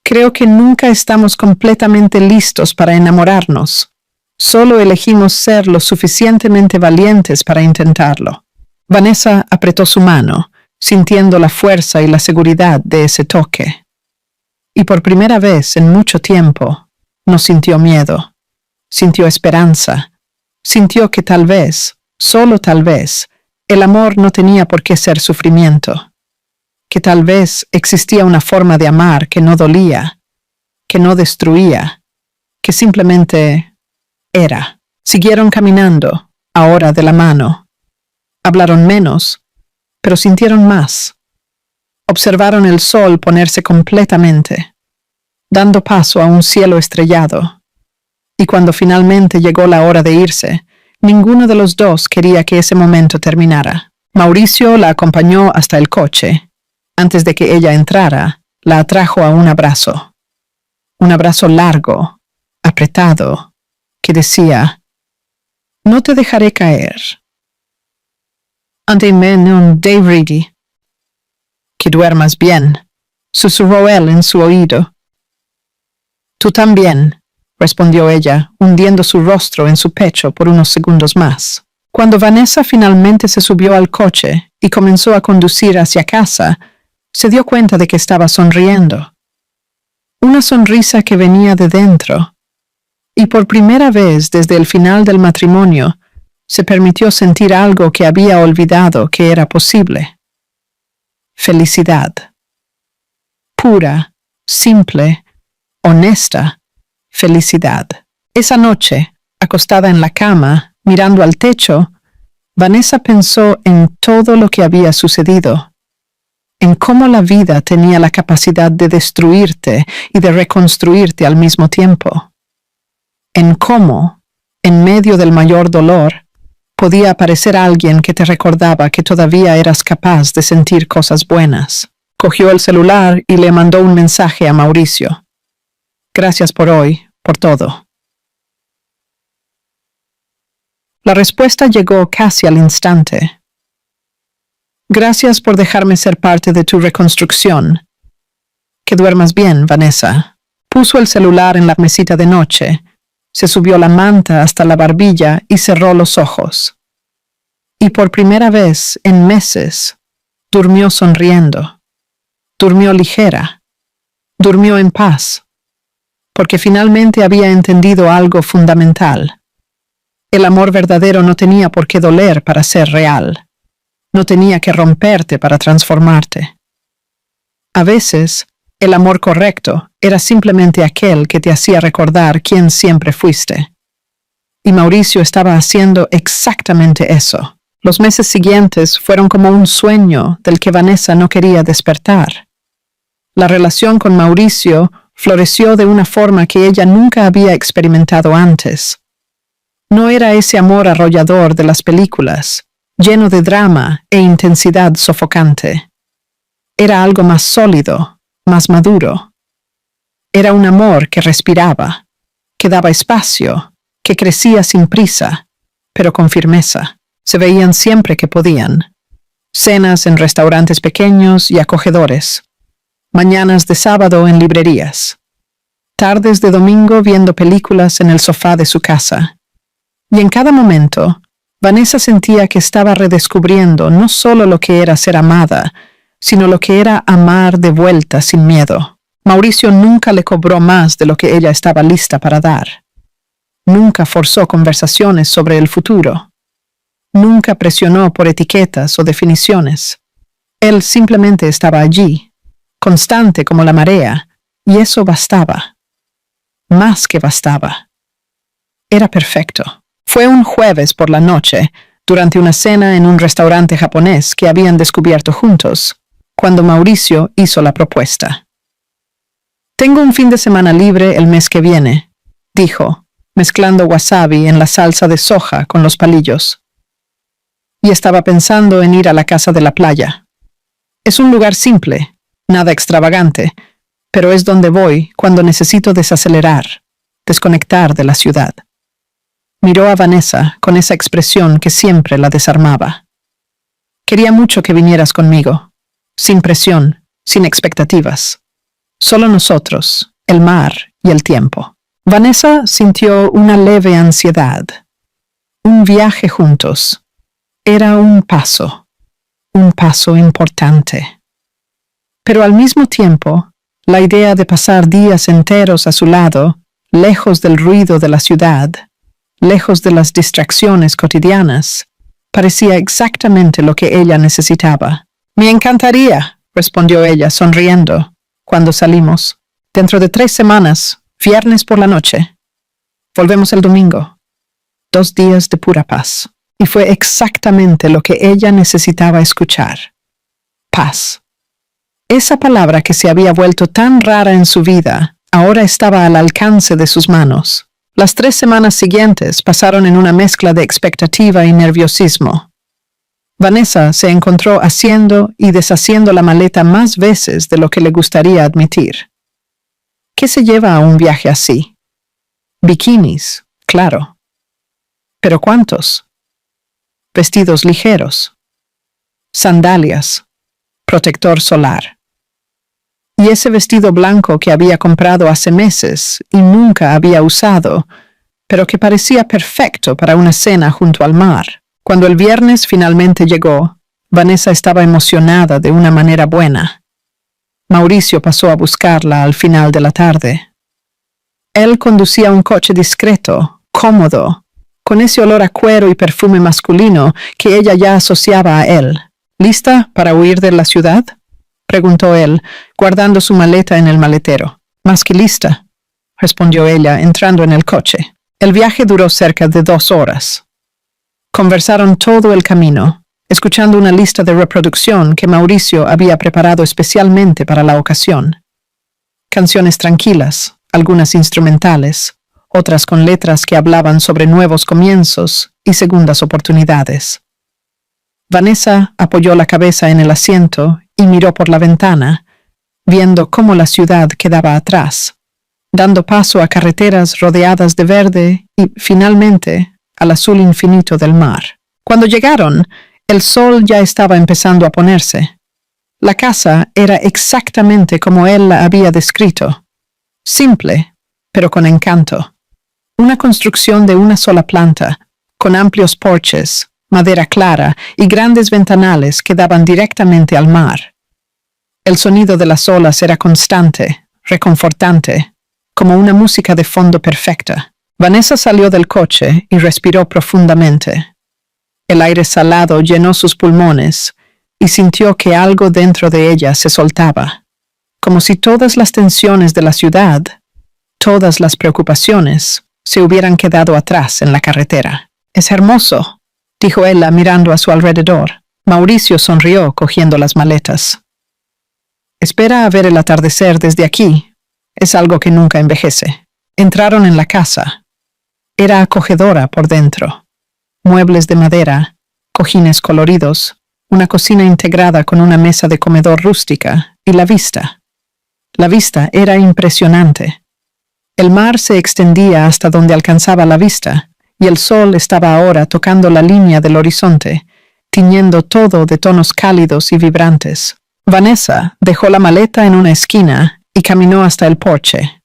Creo que nunca estamos completamente listos para enamorarnos. Solo elegimos ser lo suficientemente valientes para intentarlo. Vanessa apretó su mano, sintiendo la fuerza y la seguridad de ese toque. Y por primera vez en mucho tiempo, no sintió miedo. Sintió esperanza. Sintió que tal vez, solo tal vez, el amor no tenía por qué ser sufrimiento. Que tal vez existía una forma de amar que no dolía, que no destruía, que simplemente era. Siguieron caminando, ahora de la mano. Hablaron menos, pero sintieron más. Observaron el sol ponerse completamente, dando paso a un cielo estrellado. Y cuando finalmente llegó la hora de irse, ninguno de los dos quería que ese momento terminara. Mauricio la acompañó hasta el coche. Antes de que ella entrara, la atrajo a un abrazo. Un abrazo largo, apretado, que decía: «No te dejaré caer». «Ante me non devridi». «Que duermas bien», susurró él en su oído. «Tú también», respondió ella, hundiendo su rostro en su pecho por unos segundos más. Cuando Vanessa finalmente se subió al coche y comenzó a conducir hacia casa, se dio cuenta de que estaba sonriendo. Una sonrisa que venía de dentro. Y por primera vez desde el final del matrimonio, se permitió sentir algo que había olvidado que era posible. Felicidad. Pura, simple, honesta felicidad. Esa noche, acostada en la cama, mirando al techo, Vanessa pensó en todo lo que había sucedido, en cómo la vida tenía la capacidad de destruirte y de reconstruirte al mismo tiempo, en cómo, en medio del mayor dolor, podía aparecer alguien que te recordaba que todavía eras capaz de sentir cosas buenas. Cogió el celular y le mandó un mensaje a Mauricio. «Gracias por hoy, por todo». La respuesta llegó casi al instante. «Gracias por dejarme ser parte de tu reconstrucción. Que duermas bien, Vanessa». Puso el celular en la mesita de noche, se subió la manta hasta la barbilla y cerró los ojos. Y por primera vez en meses, durmió sonriendo. Durmió ligera. Durmió en paz. Porque finalmente había entendido algo fundamental. El amor verdadero no tenía por qué doler para ser real. No tenía que romperte para transformarte. A veces, el amor correcto era simplemente aquel que te hacía recordar quién siempre fuiste. Y Mauricio estaba haciendo exactamente eso. Los meses siguientes fueron como un sueño del que Vanessa no quería despertar. La relación con Mauricio floreció de una forma que ella nunca había experimentado antes. No era ese amor arrollador de las películas, lleno de drama e intensidad sofocante. Era algo más sólido, más maduro. Era un amor que respiraba, que daba espacio, que crecía sin prisa, pero con firmeza. Se veían siempre que podían. Cenas en restaurantes pequeños y acogedores. Mañanas de sábado en librerías. Tardes de domingo viendo películas en el sofá de su casa. Y en cada momento, Vanessa sentía que estaba redescubriendo no solo lo que era ser amada, sino lo que era amar de vuelta sin miedo. Mauricio nunca le cobró más de lo que ella estaba lista para dar. Nunca forzó conversaciones sobre el futuro. Nunca presionó por etiquetas o definiciones. Él simplemente estaba allí, constante como la marea, y eso bastaba. Más que bastaba. Era perfecto. Fue un jueves por la noche, durante una cena en un restaurante japonés que habían descubierto juntos, cuando Mauricio hizo la propuesta. «Tengo un fin de semana libre el mes que viene», dijo, mezclando wasabi en la salsa de soja con los palillos. Y estaba pensando en ir a la casa de la playa. Es un lugar simple, nada extravagante, pero es donde voy cuando necesito desacelerar, desconectar de la ciudad. Miró a Vanessa con esa expresión que siempre la desarmaba. «Quería mucho que vinieras conmigo, sin presión, sin expectativas. Solo nosotros, el mar y el tiempo. Vanessa sintió una leve ansiedad. Un viaje juntos. Era un paso importante. Pero al mismo tiempo, la idea de pasar días enteros a su lado, lejos del ruido de la ciudad, lejos de las distracciones cotidianas, parecía exactamente lo que ella necesitaba. Me encantaría, respondió ella, sonriendo, cuando salimos. Dentro de 3 semanas, viernes por la noche. Volvemos el domingo. 2 días de pura paz. Y fue exactamente lo que ella necesitaba escuchar. Paz. Esa palabra que se había vuelto tan rara en su vida, ahora estaba al alcance de sus manos. Las 3 semanas siguientes pasaron en una mezcla de expectativa y nerviosismo. Vanessa se encontró haciendo y deshaciendo la maleta más veces de lo que le gustaría admitir. ¿Qué se lleva a un viaje así? Bikinis, claro. ¿Pero cuántos? Vestidos ligeros, sandalias, protector solar. Y ese vestido blanco que había comprado hace meses y nunca había usado, pero que parecía perfecto para una cena junto al mar. Cuando el viernes finalmente llegó, Vanessa estaba emocionada de una manera buena. Mauricio pasó a buscarla al final de la tarde. Él conducía un coche discreto, cómodo, con ese olor a cuero y perfume masculino que ella ya asociaba a él. ¿Lista para huir de la ciudad?, preguntó él, guardando su maleta en el maletero. Más que lista, respondió ella, entrando en el coche. El viaje duró cerca de 2 horas. Conversaron todo el camino, escuchando una lista de reproducción que Mauricio había preparado especialmente para la ocasión. Canciones tranquilas, algunas instrumentales, otras con letras que hablaban sobre nuevos comienzos y segundas oportunidades. Vanessa apoyó la cabeza en el asiento y miró por la ventana, viendo cómo la ciudad quedaba atrás, dando paso a carreteras rodeadas de verde y, finalmente, al azul infinito del mar. Cuando llegaron, el sol ya estaba empezando a ponerse. La casa era exactamente como él la había descrito. Simple, pero con encanto. Una construcción de una sola planta, con amplios porches, madera clara y grandes ventanales que daban directamente al mar. El sonido de las olas era constante, reconfortante, como una música de fondo perfecta. Vanessa salió del coche y respiró profundamente. El aire salado llenó sus pulmones y sintió que algo dentro de ella se soltaba, como si todas las tensiones de la ciudad, todas las preocupaciones, se hubieran quedado atrás en la carretera. «Es hermoso», dijo ella mirando a su alrededor. Mauricio sonrió cogiendo las maletas. «Espera a ver el atardecer desde aquí. Es algo que nunca envejece». Entraron en la casa. Era acogedora por dentro. Muebles de madera, cojines coloridos, una cocina integrada con una mesa de comedor rústica y la vista. La vista era impresionante. El mar se extendía hasta donde alcanzaba la vista, y el sol estaba ahora tocando la línea del horizonte, tiñendo todo de tonos cálidos y vibrantes. Vanessa dejó la maleta en una esquina y caminó hasta el porche.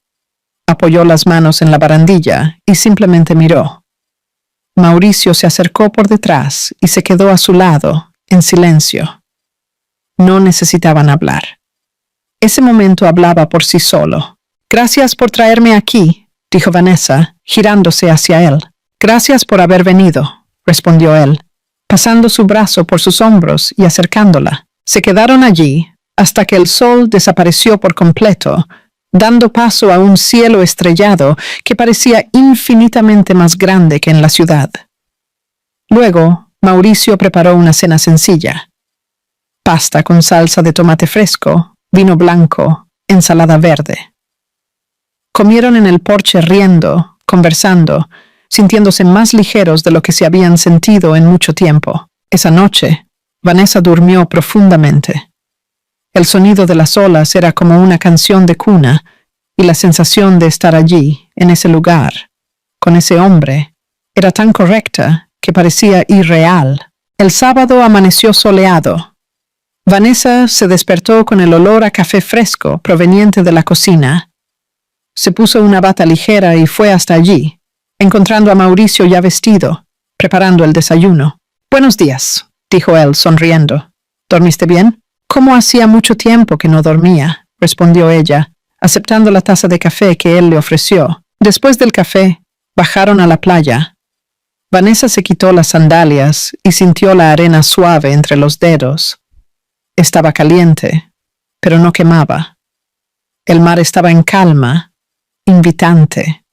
Apoyó las manos en la barandilla y simplemente miró. Mauricio se acercó por detrás y se quedó a su lado, en silencio. No necesitaban hablar. Ese momento hablaba por sí solo. «Gracias por traerme aquí», dijo Vanessa, girándose hacia él. «Gracias por haber venido», respondió él, pasando su brazo por sus hombros y acercándola. Se quedaron allí hasta que el sol desapareció por completo, dando paso a un cielo estrellado que parecía infinitamente más grande que en la ciudad. Luego, Mauricio preparó una cena sencilla. Pasta con salsa de tomate fresco, vino blanco, ensalada verde. Comieron en el porche riendo, conversando, sintiéndose más ligeros de lo que se habían sentido en mucho tiempo. Esa noche, Vanessa durmió profundamente. El sonido de las olas era como una canción de cuna, y la sensación de estar allí, en ese lugar, con ese hombre, era tan correcta que parecía irreal. El sábado amaneció soleado. Vanessa se despertó con el olor a café fresco proveniente de la cocina. Se puso una bata ligera y fue hasta allí, encontrando a Mauricio ya vestido, preparando el desayuno. «Buenos días», dijo él, sonriendo. «¿Dormiste bien?» «Como hacía mucho tiempo que no dormía», respondió ella, aceptando la taza de café que él le ofreció. Después del café, bajaron a la playa. Vanessa se quitó las sandalias y sintió la arena suave entre los dedos. Estaba caliente, pero no quemaba. El mar estaba en calma, invitante.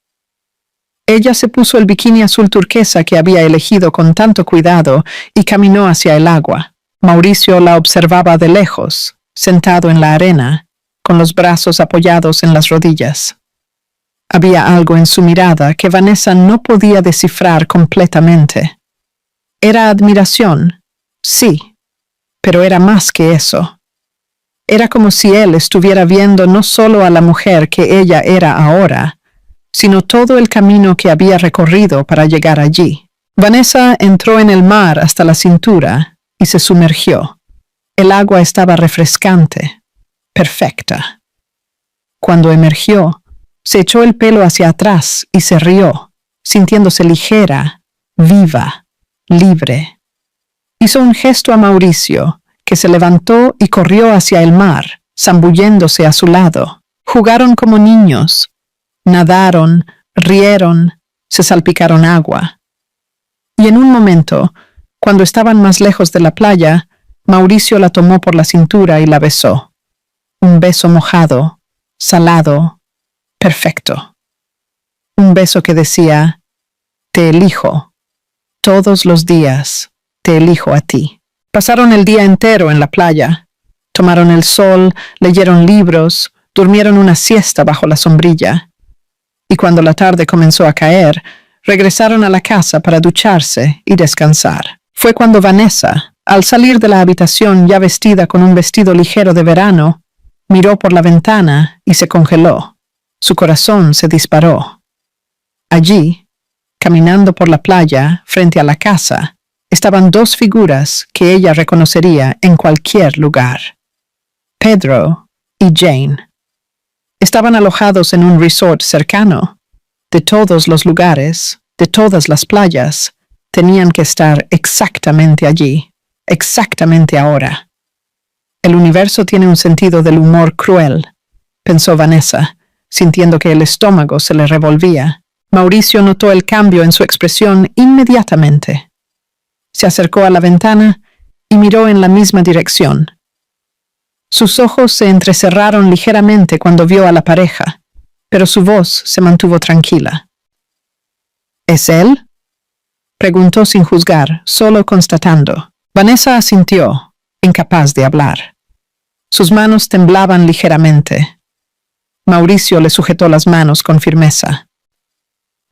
Ella se puso el bikini azul turquesa que había elegido con tanto cuidado y caminó hacia el agua. Mauricio la observaba de lejos, sentado en la arena, con los brazos apoyados en las rodillas. Había algo en su mirada que Vanessa no podía descifrar completamente. Era admiración, sí, pero era más que eso. Era como si él estuviera viendo no solo a la mujer que ella era ahora, sino todo el camino que había recorrido para llegar allí. Vanessa entró en el mar hasta la cintura y se sumergió. El agua estaba refrescante, perfecta. Cuando emergió, se echó el pelo hacia atrás y se rió, sintiéndose ligera, viva, libre. Hizo un gesto a Mauricio, que se levantó y corrió hacia el mar, zambulléndose a su lado. Jugaron como niños. Nadaron, rieron, se salpicaron agua. Y en un momento, cuando estaban más lejos de la playa, Mauricio la tomó por la cintura y la besó. Un beso mojado, salado, perfecto. Un beso que decía, «Te elijo. Todos los días te elijo a ti». Pasaron el día entero en la playa. Tomaron el sol, leyeron libros, durmieron una siesta bajo la sombrilla. Y cuando la tarde comenzó a caer, regresaron a la casa para ducharse y descansar. Fue cuando Vanessa, al salir de la habitación ya vestida con un vestido ligero de verano, miró por la ventana y se congeló. Su corazón se disparó. Allí, caminando por la playa, frente a la casa, estaban dos figuras que ella reconocería en cualquier lugar. Pedro y Jane. Estaban alojados en un resort cercano. De todos los lugares, de todas las playas, tenían que estar exactamente allí, exactamente ahora. El universo tiene un sentido del humor cruel, pensó Vanessa, sintiendo que el estómago se le revolvía. Mauricio notó el cambio en su expresión inmediatamente. Se acercó a la ventana y miró en la misma dirección. Sus ojos se entrecerraron ligeramente cuando vio a la pareja, pero su voz se mantuvo tranquila. ¿Es él?, preguntó sin juzgar, solo constatando. Vanessa asintió, incapaz de hablar. Sus manos temblaban ligeramente. Mauricio le sujetó las manos con firmeza.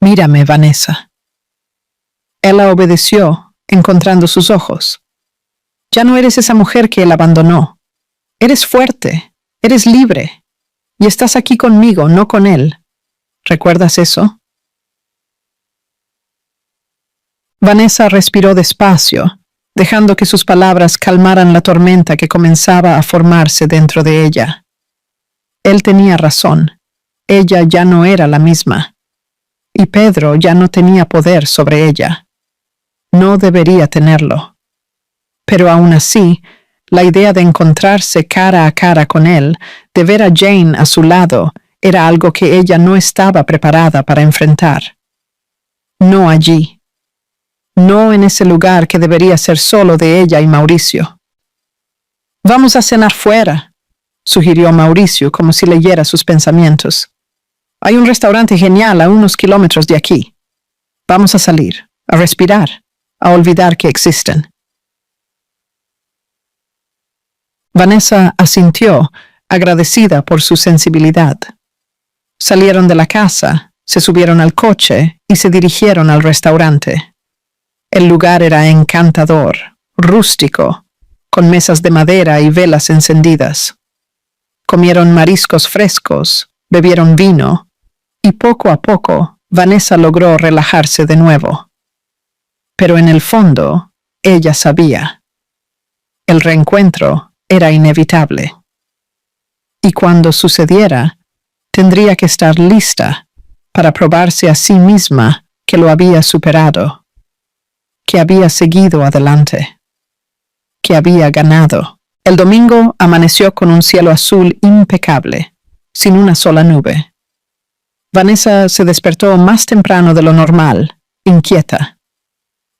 «Mírame, Vanessa». Ella obedeció, encontrando sus ojos. «Ya no eres esa mujer que él abandonó. Eres fuerte, eres libre, y estás aquí conmigo, no con él. ¿Recuerdas eso?» Vanessa respiró despacio, dejando que sus palabras calmaran la tormenta que comenzaba a formarse dentro de ella. Él tenía razón. Ella ya no era la misma. Y Pedro ya no tenía poder sobre ella. No debería tenerlo. Pero aún así, la idea de encontrarse cara a cara con él, de ver a Jane a su lado, era algo que ella no estaba preparada para enfrentar. No allí. No en ese lugar que debería ser solo de ella y Mauricio. «Vamos a cenar fuera», sugirió Mauricio como si leyera sus pensamientos. «Hay un restaurante genial a unos kilómetros de aquí. Vamos a salir, a respirar, a olvidar que existen». Vanessa asintió, agradecida por su sensibilidad. Salieron de la casa, se subieron al coche y se dirigieron al restaurante. El lugar era encantador, rústico, con mesas de madera y velas encendidas. Comieron mariscos frescos, bebieron vino, y poco a poco Vanessa logró relajarse de nuevo. Pero en el fondo, ella sabía. El reencuentro era inevitable. Y cuando sucediera, tendría que estar lista para probarse a sí misma que lo había superado, que había seguido adelante, que había ganado. El domingo amaneció con un cielo azul impecable, sin una sola nube. Vanessa se despertó más temprano de lo normal, inquieta.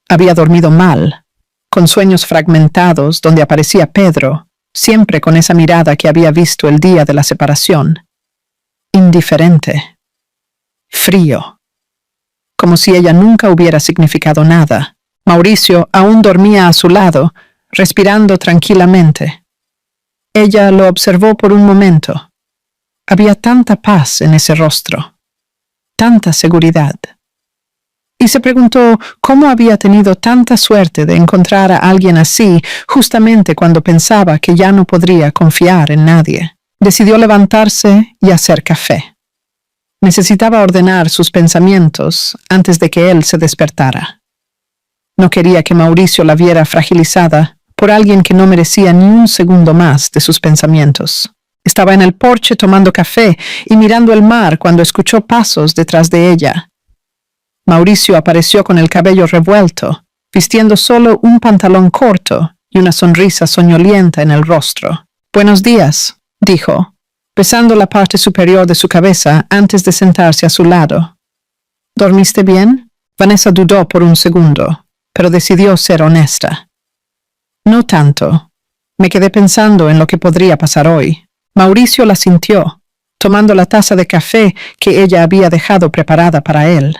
Había dormido mal, con sueños fragmentados donde aparecía Pedro, siempre con esa mirada que había visto el día de la separación. Indiferente. Frío. Como si ella nunca hubiera significado nada. Mauricio aún dormía a su lado, respirando tranquilamente. Ella lo observó por un momento. Había tanta paz en ese rostro, tanta seguridad. Y se preguntó cómo había tenido tanta suerte de encontrar a alguien así justamente cuando pensaba que ya no podría confiar en nadie. Decidió levantarse y hacer café. Necesitaba ordenar sus pensamientos antes de que él se despertara. No quería que Mauricio la viera fragilizada por alguien que no merecía ni un segundo más de sus pensamientos. Estaba en el porche tomando café y mirando el mar cuando escuchó pasos detrás de ella. Mauricio apareció con el cabello revuelto, vistiendo solo un pantalón corto y una sonrisa soñolienta en el rostro. «Buenos días», dijo, besando la parte superior de su cabeza antes de sentarse a su lado. «¿Dormiste bien?» Vanessa dudó por un segundo, pero decidió ser honesta. «No tanto. Me quedé pensando en lo que podría pasar hoy». Mauricio la sintió, tomando la taza de café que ella había dejado preparada para él.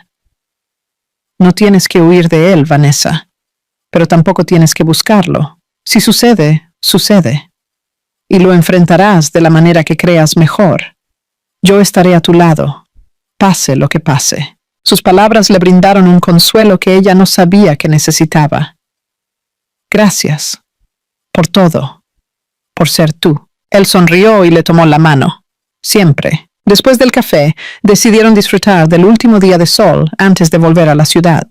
«No tienes que huir de él, Vanessa, pero tampoco tienes que buscarlo. Si sucede, sucede. Y lo enfrentarás de la manera que creas mejor. Yo estaré a tu lado, pase lo que pase». Sus palabras le brindaron un consuelo que ella no sabía que necesitaba. «Gracias. Por todo. Por ser tú». Él sonrió y le tomó la mano. Siempre. Después del café, decidieron disfrutar del último día de sol antes de volver a la ciudad.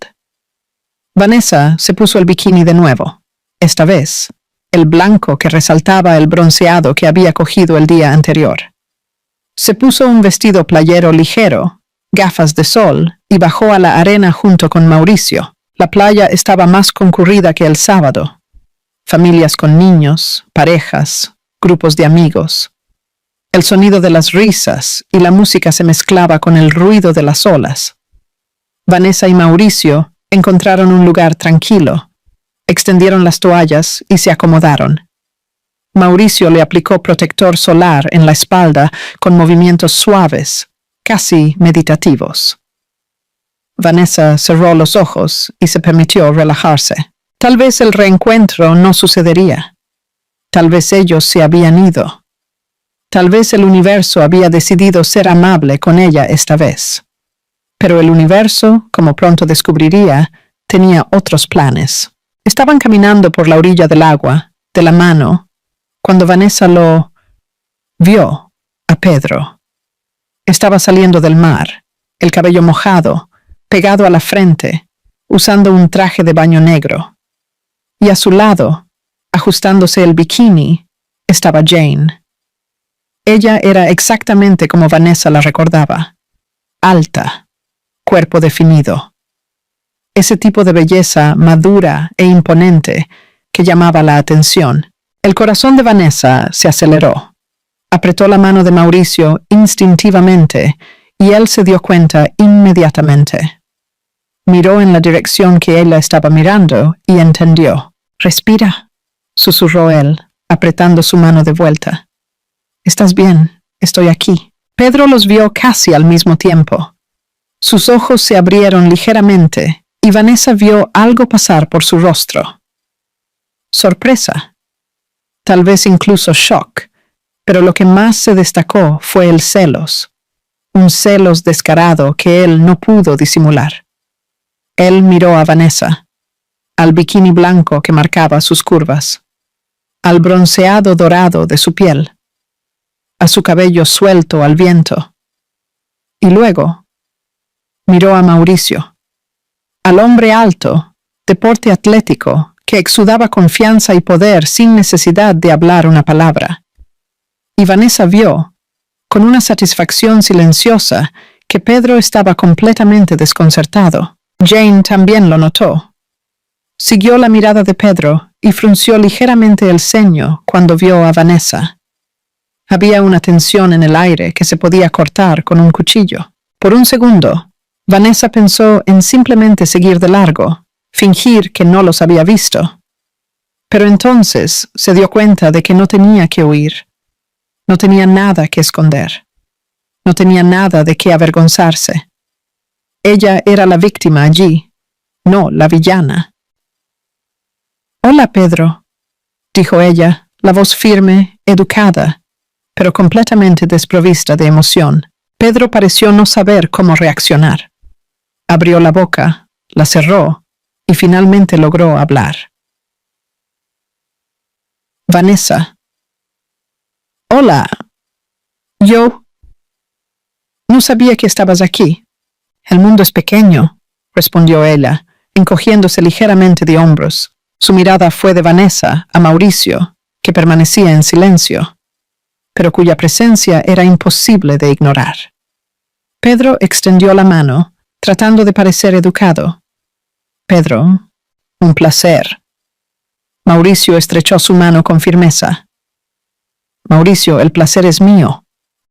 Vanessa se puso el bikini de nuevo. Esta vez, el blanco que resaltaba el bronceado que había cogido el día anterior. Se puso un vestido playero ligero, gafas de sol, y bajó a la arena junto con Mauricio. La playa estaba más concurrida que el sábado. Familias con niños, parejas, grupos de amigos. El sonido de las risas y la música se mezclaba con el ruido de las olas. Vanessa y Mauricio encontraron un lugar tranquilo, extendieron las toallas y se acomodaron. Mauricio le aplicó protector solar en la espalda con movimientos suaves, casi meditativos. Vanessa cerró los ojos y se permitió relajarse. Tal vez el reencuentro no sucedería. Tal vez ellos se habían ido. Tal vez el universo había decidido ser amable con ella esta vez. Pero el universo, como pronto descubriría, tenía otros planes. Estaban caminando por la orilla del agua, de la mano, cuando Vanessa lo vio a Pedro. Estaba saliendo del mar, el cabello mojado, pegado a la frente, usando un traje de baño negro. Y a su lado, ajustándose el bikini, estaba Jane. Ella era exactamente como Vanessa la recordaba. Alta, cuerpo definido. Ese tipo de belleza madura e imponente que llamaba la atención. El corazón de Vanessa se aceleró. Apretó la mano de Mauricio instintivamente y él se dio cuenta inmediatamente. Miró en la dirección que ella estaba mirando y entendió. «Respira», susurró él, apretando su mano de vuelta. «Estás bien, estoy aquí». Pedro los vio casi al mismo tiempo. Sus ojos se abrieron ligeramente y Vanessa vio algo pasar por su rostro. Sorpresa. Tal vez incluso shock, pero lo que más se destacó fue el celos. Un celos descarado que él no pudo disimular. Él miró a Vanessa, al bikini blanco que marcaba sus curvas, al bronceado dorado de su piel, a su cabello suelto al viento. Y luego miró a Mauricio, al hombre alto, de porte atlético, que exudaba confianza y poder sin necesidad de hablar una palabra. Y Vanessa vio, con una satisfacción silenciosa, que Pedro estaba completamente desconcertado. Jane también lo notó. Siguió la mirada de Pedro y frunció ligeramente el ceño cuando vio a Vanessa. Había una tensión en el aire que se podía cortar con un cuchillo. Por un segundo, Vanessa pensó en simplemente seguir de largo, fingir que no los había visto. Pero entonces se dio cuenta de que no tenía que huir. No tenía nada que esconder. No tenía nada de qué avergonzarse. Ella era la víctima allí, no la villana. «Hola, Pedro», dijo ella, la voz firme, educada, pero completamente desprovista de emoción. Pedro pareció no saber cómo reaccionar. Abrió la boca, la cerró y finalmente logró hablar. «Vanessa». «Hola. Yo no sabía que estabas aquí. El mundo es pequeño», respondió ella, encogiéndose ligeramente de hombros. Su mirada fue de Vanessa a Mauricio, que permanecía en silencio, pero cuya presencia era imposible de ignorar. Pedro extendió la mano, tratando de parecer educado. «Pedro, un placer». Mauricio estrechó su mano con firmeza. «Mauricio, el placer es mío».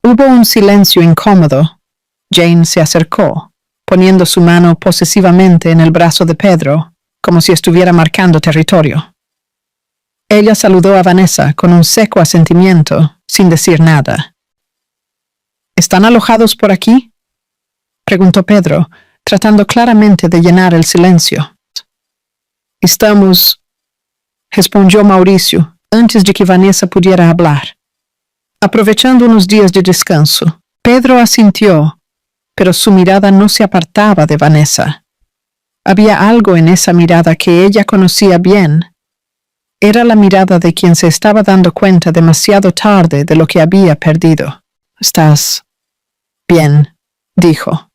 Hubo un silencio incómodo. Jane se acercó, poniendo su mano posesivamente en el brazo de Pedro, como si estuviera marcando territorio. Ella saludó a Vanessa con un seco asentimiento, sin decir nada. «¿Están alojados por aquí?», preguntó Pedro, tratando claramente de llenar el silencio. «Estamos», respondió Mauricio, antes de que Vanessa pudiera hablar. «Aprovechando unos días de descanso». Pedro asintió, pero su mirada no se apartaba de Vanessa. Había algo en esa mirada que ella conocía bien. Era la mirada de quien se estaba dando cuenta demasiado tarde de lo que había perdido. «¿Estás bien?», dijo.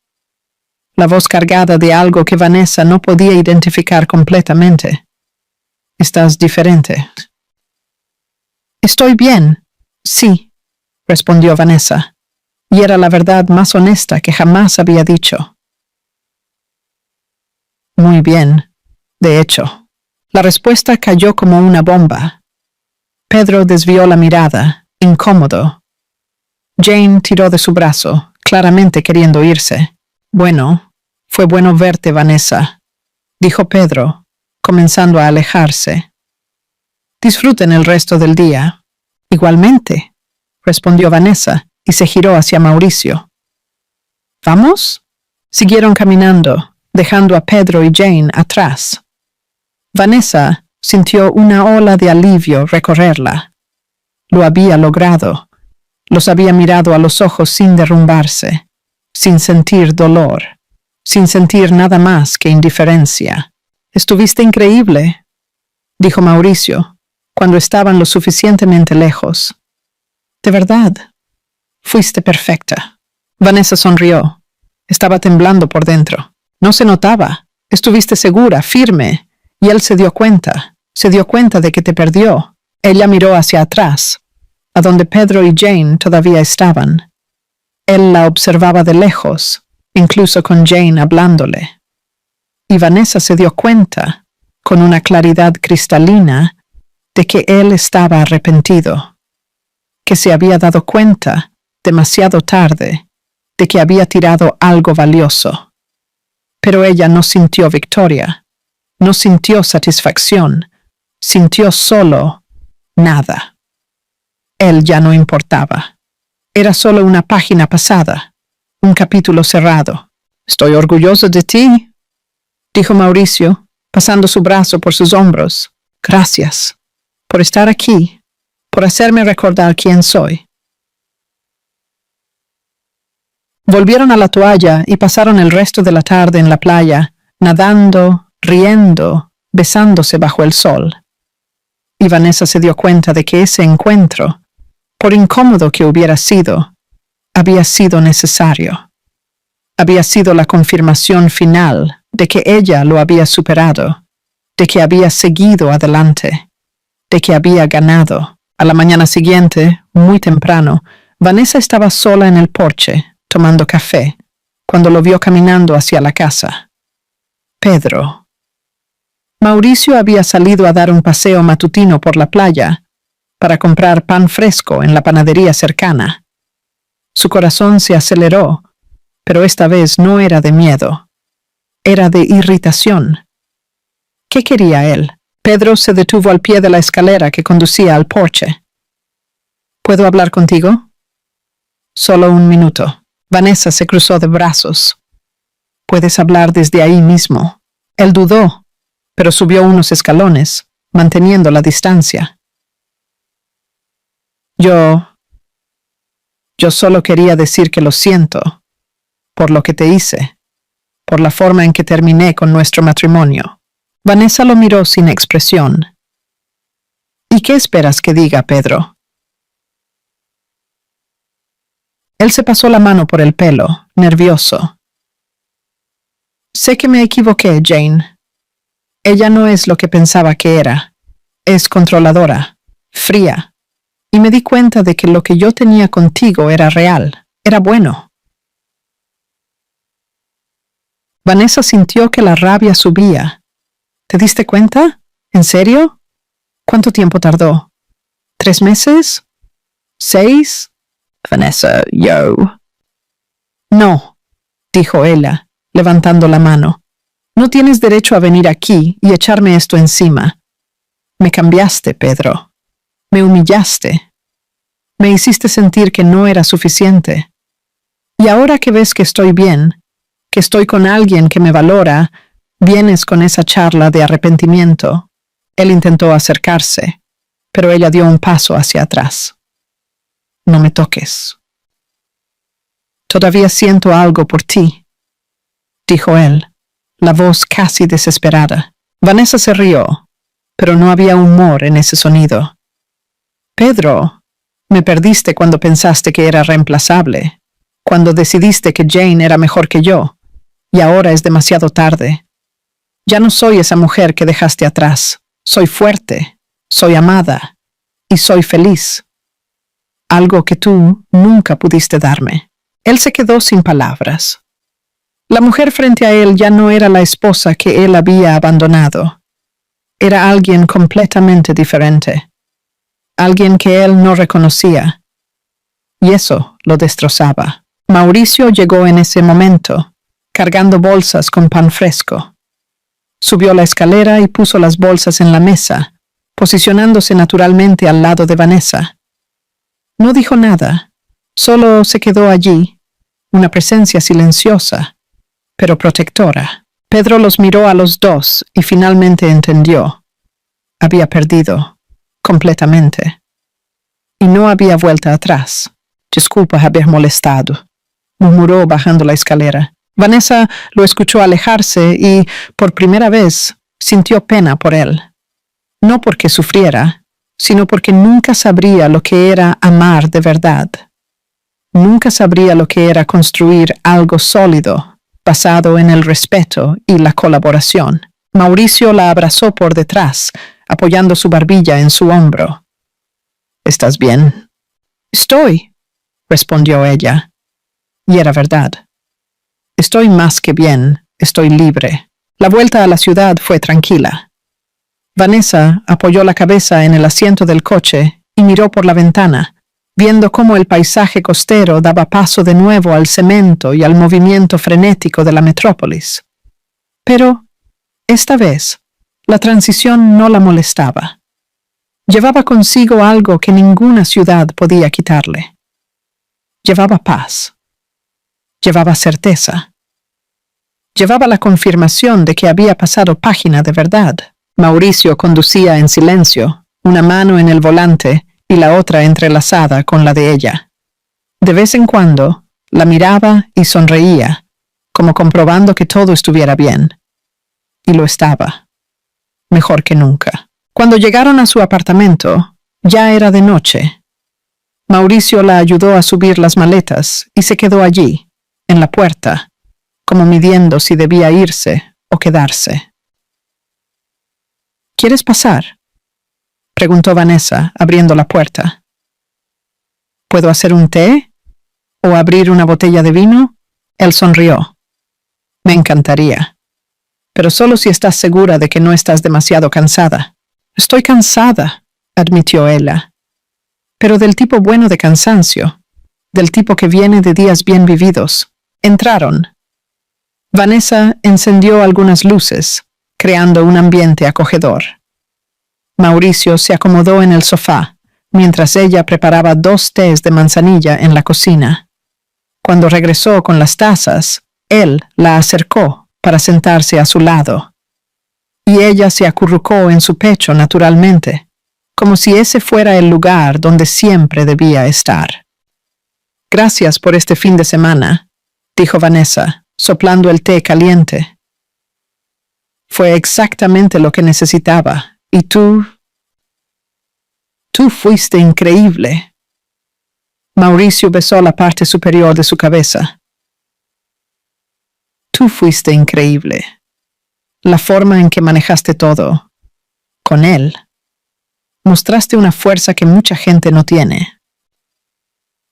La voz cargada de algo que Vanessa no podía identificar completamente. «¿Estás diferente?» «Estoy bien, sí», respondió Vanessa, y era la verdad más honesta que jamás había dicho. «Muy bien, de hecho». La respuesta cayó como una bomba. Pedro desvió la mirada, incómodo. Jane tiró de su brazo, claramente queriendo irse. «Bueno, fue bueno verte, Vanessa», dijo Pedro, comenzando a alejarse. «Disfruten el resto del día». «Igualmente», respondió Vanessa, y se giró hacia Mauricio. «¿Vamos?» Siguieron caminando, dejando a Pedro y Jane atrás. Vanessa sintió una ola de alivio recorrerla. Lo había logrado. Los había mirado a los ojos sin derrumbarse, sin sentir dolor, sin sentir nada más que indiferencia. «Estuviste increíble», dijo Mauricio, cuando estaban lo suficientemente lejos. «De verdad, fuiste perfecta». Vanessa sonrió. Estaba temblando por dentro. No se notaba. Estuviste segura, firme, y él se dio cuenta de que te perdió. Ella miró hacia atrás, a donde Pedro y Jane todavía estaban. Él la observaba de lejos, incluso con Jane hablándole. Y Vanessa se dio cuenta, con una claridad cristalina, de que él estaba arrepentido, que se había dado cuenta, demasiado tarde, de que había tirado algo valioso. Pero ella no sintió victoria, no sintió satisfacción, sintió solo nada. Él ya no importaba. Era solo una página pasada, un capítulo cerrado. «Estoy orgulloso de ti», dijo Mauricio, pasando su brazo por sus hombros. «Gracias por estar aquí, por hacerme recordar quién soy». Volvieron a la toalla y pasaron el resto de la tarde en la playa, nadando, riendo, besándose bajo el sol. Y Vanessa se dio cuenta de que ese encuentro, por incómodo que hubiera sido, había sido necesario. Había sido la confirmación final de que ella lo había superado, de que había seguido adelante, de que había ganado. A la mañana siguiente, muy temprano, Vanessa estaba sola en el porche, tomando café, cuando lo vio caminando hacia la casa. Pedro. Mauricio había salido a dar un paseo matutino por la playa para comprar pan fresco en la panadería cercana. Su corazón se aceleró, pero esta vez no era de miedo. Era de irritación. ¿Qué quería él? Pedro se detuvo al pie de la escalera que conducía al porche. ¿Puedo hablar contigo? Solo un minuto. Vanessa se cruzó de brazos. Puedes hablar desde ahí mismo. Él dudó, pero subió unos escalones, manteniendo la distancia. Yo solo quería decir que lo siento, por lo que te hice, por la forma en que terminé con nuestro matrimonio. Vanessa lo miró sin expresión. ¿Y qué esperas que diga, Pedro? Él se pasó la mano por el pelo, nervioso. Sé que me equivoqué, Jane. Ella no es lo que pensaba que era. Es controladora, fría. Y me di cuenta de que lo que yo tenía contigo era real, era bueno. Vanessa sintió que la rabia subía. ¿Te diste cuenta? ¿En serio? ¿Cuánto tiempo tardó? ¿3 meses? ¿6? Vanessa, yo. No, dijo ella, levantando la mano. No tienes derecho a venir aquí y echarme esto encima. Me cambiaste, Pedro. Me humillaste. Me hiciste sentir que no era suficiente. Y ahora que ves que estoy bien, que estoy con alguien que me valora, vienes con esa charla de arrepentimiento. Él intentó acercarse, pero ella dio un paso hacia atrás. No me toques. Todavía siento algo por ti, dijo él, la voz casi desesperada. Vanessa se rió, pero no había humor en ese sonido. Pedro, me perdiste cuando pensaste que era reemplazable, cuando decidiste que Jane era mejor que yo, y ahora es demasiado tarde. Ya no soy esa mujer que dejaste atrás. Soy fuerte, soy amada, y soy feliz. Algo que tú nunca pudiste darme. Él se quedó sin palabras. La mujer frente a él ya no era la esposa que él había abandonado. Era alguien completamente diferente. Alguien que él no reconocía. Y eso lo destrozaba. Mauricio llegó en ese momento, cargando bolsas con pan fresco. Subió la escalera y puso las bolsas en la mesa, posicionándose naturalmente al lado de Vanessa. No dijo nada, solo se quedó allí, una presencia silenciosa, pero protectora. Pedro los miró a los dos y finalmente entendió. Había perdido, completamente. Y no había vuelta atrás. Disculpa haber molestado, murmuró bajando la escalera. Vanessa lo escuchó alejarse y, por primera vez, sintió pena por él. No porque sufriera, sino porque nunca sabría lo que era amar de verdad. Nunca sabría lo que era construir algo sólido, basado en el respeto y la colaboración. Mauricio la abrazó por detrás, apoyando su barbilla en su hombro. ¿Estás bien? Estoy, respondió ella. Y era verdad. Estoy más que bien, estoy libre. La vuelta a la ciudad fue tranquila. Vanessa apoyó la cabeza en el asiento del coche y miró por la ventana, viendo cómo el paisaje costero daba paso de nuevo al cemento y al movimiento frenético de la metrópolis. Pero, esta vez, la transición no la molestaba. Llevaba consigo algo que ninguna ciudad podía quitarle. Llevaba paz. Llevaba certeza. Llevaba la confirmación de que había pasado página de verdad. Mauricio conducía en silencio, una mano en el volante y la otra entrelazada con la de ella. De vez en cuando, la miraba y sonreía, como comprobando que todo estuviera bien. Y lo estaba. Mejor que nunca. Cuando llegaron a su apartamento, ya era de noche. Mauricio la ayudó a subir las maletas y se quedó allí, en la puerta, como midiendo si debía irse o quedarse. ¿Quieres pasar?, preguntó Vanessa, abriendo la puerta. ¿Puedo hacer un té? ¿O abrir una botella de vino? Él sonrió. Me encantaría. Pero solo si estás segura de que no estás demasiado cansada. Estoy cansada, admitió ella. Pero del tipo bueno de cansancio, del tipo que viene de días bien vividos. Entraron. Vanessa encendió algunas luces, creando un ambiente acogedor. Mauricio se acomodó en el sofá, mientras ella preparaba 2 tés de manzanilla en la cocina. Cuando regresó con las tazas, él la acercó para sentarse a su lado. Y ella se acurrucó en su pecho naturalmente, como si ese fuera el lugar donde siempre debía estar. Gracias por este fin de semana, dijo Vanessa, soplando el té caliente. Fue exactamente lo que necesitaba, y tú fuiste increíble. Mauricio besó la parte superior de su cabeza. Tú fuiste increíble. La forma en que manejaste todo. Con él. Mostraste una fuerza que mucha gente no tiene.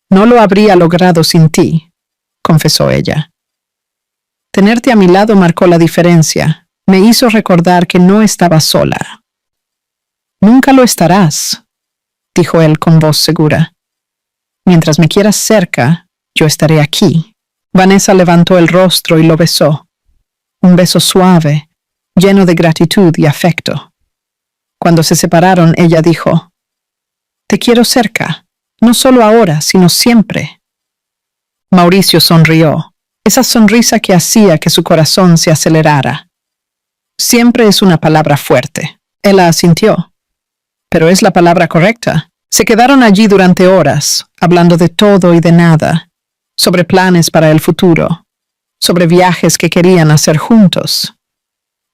No lo habría logrado sin ti, confesó ella. Tenerte a mi lado marcó la diferencia. Me hizo recordar que no estaba sola. Nunca lo estarás, dijo él con voz segura. Mientras me quieras cerca, yo estaré aquí. Vanessa levantó el rostro y lo besó. Un beso suave, lleno de gratitud y afecto. Cuando se separaron, ella dijo, «Te quiero cerca, no solo ahora, sino siempre». Mauricio sonrió, esa sonrisa que hacía que su corazón se acelerara. Siempre es una palabra fuerte. Él la asintió. Pero es la palabra correcta. Se quedaron allí durante horas, hablando de todo y de nada, sobre planes para el futuro, sobre viajes que querían hacer juntos,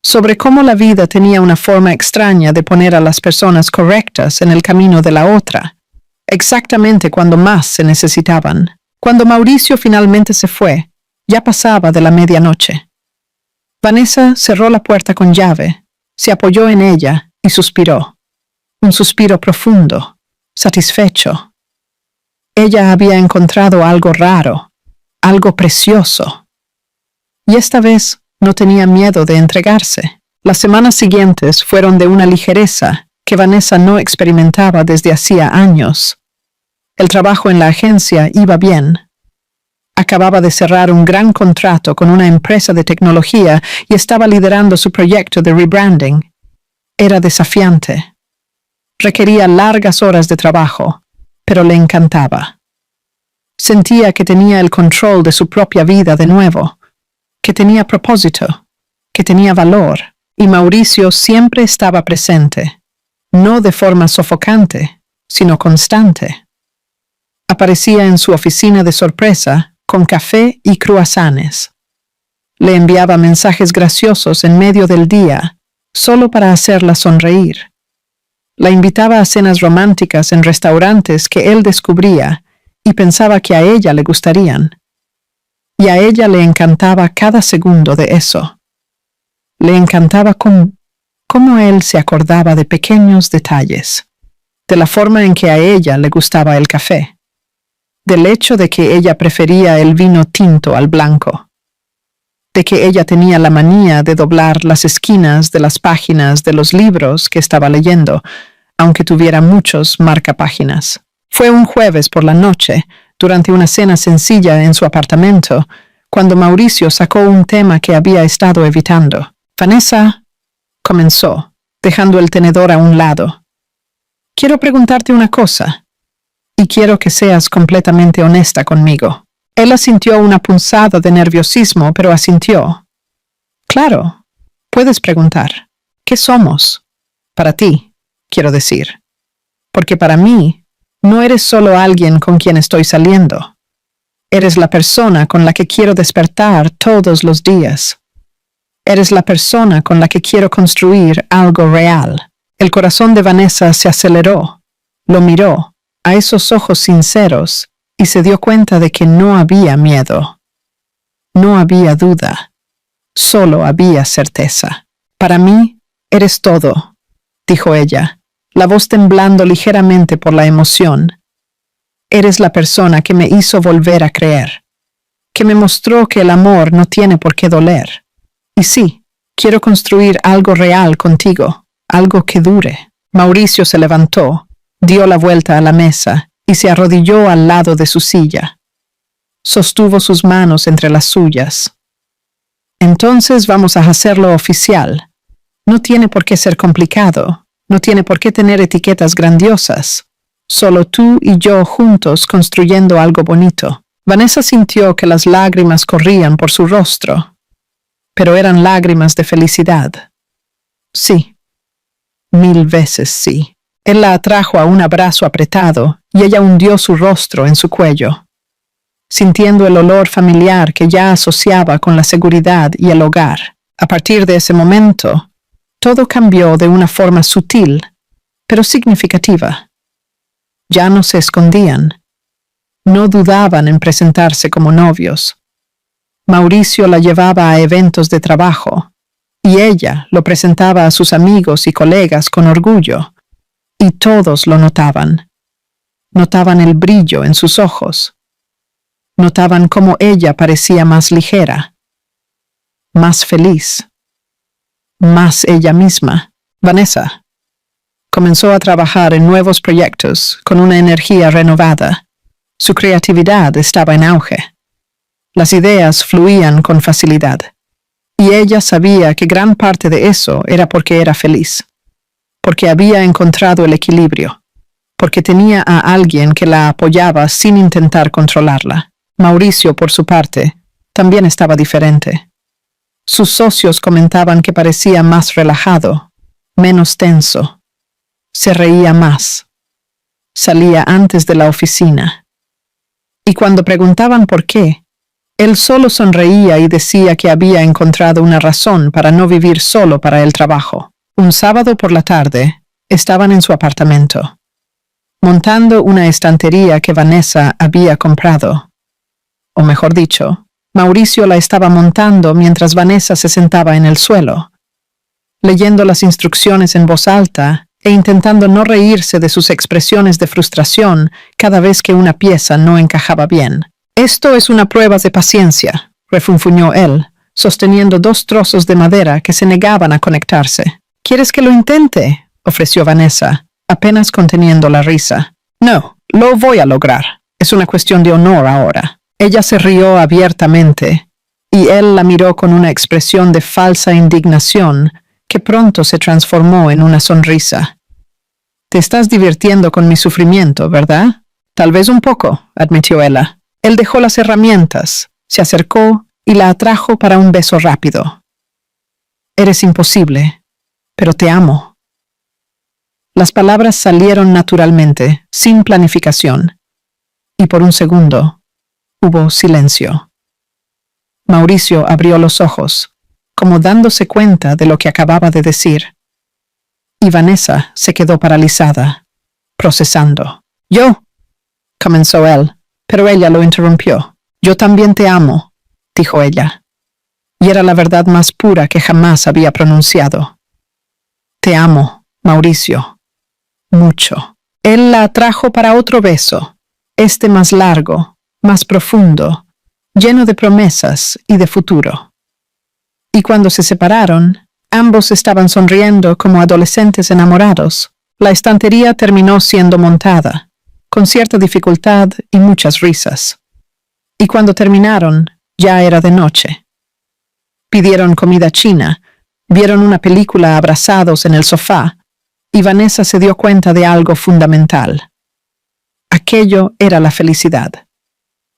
sobre cómo la vida tenía una forma extraña de poner a las personas correctas en el camino de la otra, exactamente cuando más se necesitaban. Cuando Mauricio finalmente se fue, ya pasaba de la medianoche. Vanessa cerró la puerta con llave, se apoyó en ella y suspiró. Un suspiro profundo, satisfecho. Ella había encontrado algo raro, algo precioso. Y esta vez no tenía miedo de entregarse. Las semanas siguientes fueron de una ligereza que Vanessa no experimentaba desde hacía años. El trabajo en la agencia iba bien. Acababa de cerrar un gran contrato con una empresa de tecnología y estaba liderando su proyecto de rebranding. Era desafiante. Requería largas horas de trabajo, pero le encantaba. Sentía que tenía el control de su propia vida de nuevo, que tenía propósito, que tenía valor, y Mauricio siempre estaba presente, no de forma sofocante, sino constante. Aparecía en su oficina de sorpresa con café y croissants. Le enviaba mensajes graciosos en medio del día, solo para hacerla sonreír. La invitaba a cenas románticas en restaurantes que él descubría y pensaba que a ella le gustarían. Y a ella le encantaba cada segundo de eso. Le encantaba cómo él se acordaba de pequeños detalles, de la forma en que a ella le gustaba el café, del hecho de que ella prefería el vino tinto al blanco, de que ella tenía la manía de doblar las esquinas de las páginas de los libros que estaba leyendo, aunque tuviera muchos marcapáginas. Fue un jueves por la noche, durante una cena sencilla en su apartamento, cuando Mauricio sacó un tema que había estado evitando. Vanessa, comenzó, dejando el tenedor a un lado. Quiero preguntarte una cosa, y quiero que seas completamente honesta conmigo. Ella sintió una punzada de nerviosismo, pero asintió. Claro, puedes preguntar. ¿Qué somos? Para ti, quiero decir. Porque para mí, no eres solo alguien con quien estoy saliendo. Eres la persona con la que quiero despertar todos los días. Eres la persona con la que quiero construir algo real. El corazón de Vanessa se aceleró. Lo miró, a esos ojos sinceros, y se dio cuenta de que no había miedo. No había duda. Solo había certeza. Para mí, eres todo. dijo ella, la voz temblando ligeramente por la emoción. Eres la persona que me hizo volver a creer, que me mostró que el amor no tiene por qué doler. Y sí, quiero construir algo real contigo, algo que dure. Mauricio se levantó, dio la vuelta a la mesa y se arrodilló al lado de su silla. Sostuvo sus manos entre las suyas. Entonces vamos a hacerlo oficial. No tiene por qué ser complicado, no tiene por qué tener etiquetas grandiosas. Solo tú y yo juntos construyendo algo bonito. Vanessa sintió que las lágrimas corrían por su rostro, pero eran lágrimas de felicidad. Sí, 1000 veces sí. Él la atrajo a un abrazo apretado y ella hundió su rostro en su cuello, sintiendo el olor familiar que ya asociaba con la seguridad y el hogar. A partir de ese momento, todo cambió de una forma sutil, pero significativa. Ya no se escondían. No dudaban en presentarse como novios. Mauricio la llevaba a eventos de trabajo, y ella lo presentaba a sus amigos y colegas con orgullo, y todos lo notaban. Notaban el brillo en sus ojos. Notaban cómo ella parecía más ligera, más feliz, más ella misma. Vanessa comenzó a trabajar en nuevos proyectos con una energía renovada. Su creatividad estaba en auge. Las ideas fluían con facilidad, y ella sabía que gran parte de eso era porque era feliz, porque había encontrado el equilibrio, porque tenía a alguien que la apoyaba sin intentar controlarla. Mauricio, por su parte, también estaba diferente. Sus socios comentaban que parecía más relajado, menos tenso. Se reía más. Salía antes de la oficina. Y cuando preguntaban por qué, él solo sonreía y decía que había encontrado una razón para no vivir solo para el trabajo. Un sábado por la tarde, estaban en su apartamento, montando una estantería que Vanessa había comprado. O mejor dicho, Mauricio la estaba montando mientras Vanessa se sentaba en el suelo, leyendo las instrucciones en voz alta e intentando no reírse de sus expresiones de frustración cada vez que una pieza no encajaba bien. Esto es una prueba de paciencia, refunfuñó él, sosteniendo 2 trozos de madera que se negaban a conectarse. ¿Quieres que lo intente?, ofreció Vanessa, apenas conteniendo la risa. No, lo voy a lograr. Es una cuestión de honor ahora. Ella se rió abiertamente, y él la miró con una expresión de falsa indignación que pronto se transformó en una sonrisa. Te estás divirtiendo con mi sufrimiento, ¿verdad? Tal vez un poco, admitió ella. Él dejó las herramientas, se acercó y la atrajo para un beso rápido. Eres imposible, pero te amo. Las palabras salieron naturalmente, sin planificación, y por un segundo hubo silencio. Mauricio abrió los ojos, como dándose cuenta de lo que acababa de decir. Y Vanessa se quedó paralizada, procesando. «Yo», comenzó él, pero ella lo interrumpió. «Yo también te amo», dijo ella. Y era la verdad más pura que jamás había pronunciado. «Te amo, Mauricio. Mucho». Él la atrajo para otro beso, este más largo, más profundo, lleno de promesas y de futuro. Y cuando se separaron, ambos estaban sonriendo como adolescentes enamorados. La estantería terminó siendo montada, con cierta dificultad y muchas risas. Y cuando terminaron, ya era de noche. Pidieron comida china, vieron una película abrazados en el sofá, y Vanessa se dio cuenta de algo fundamental. Aquello era la felicidad.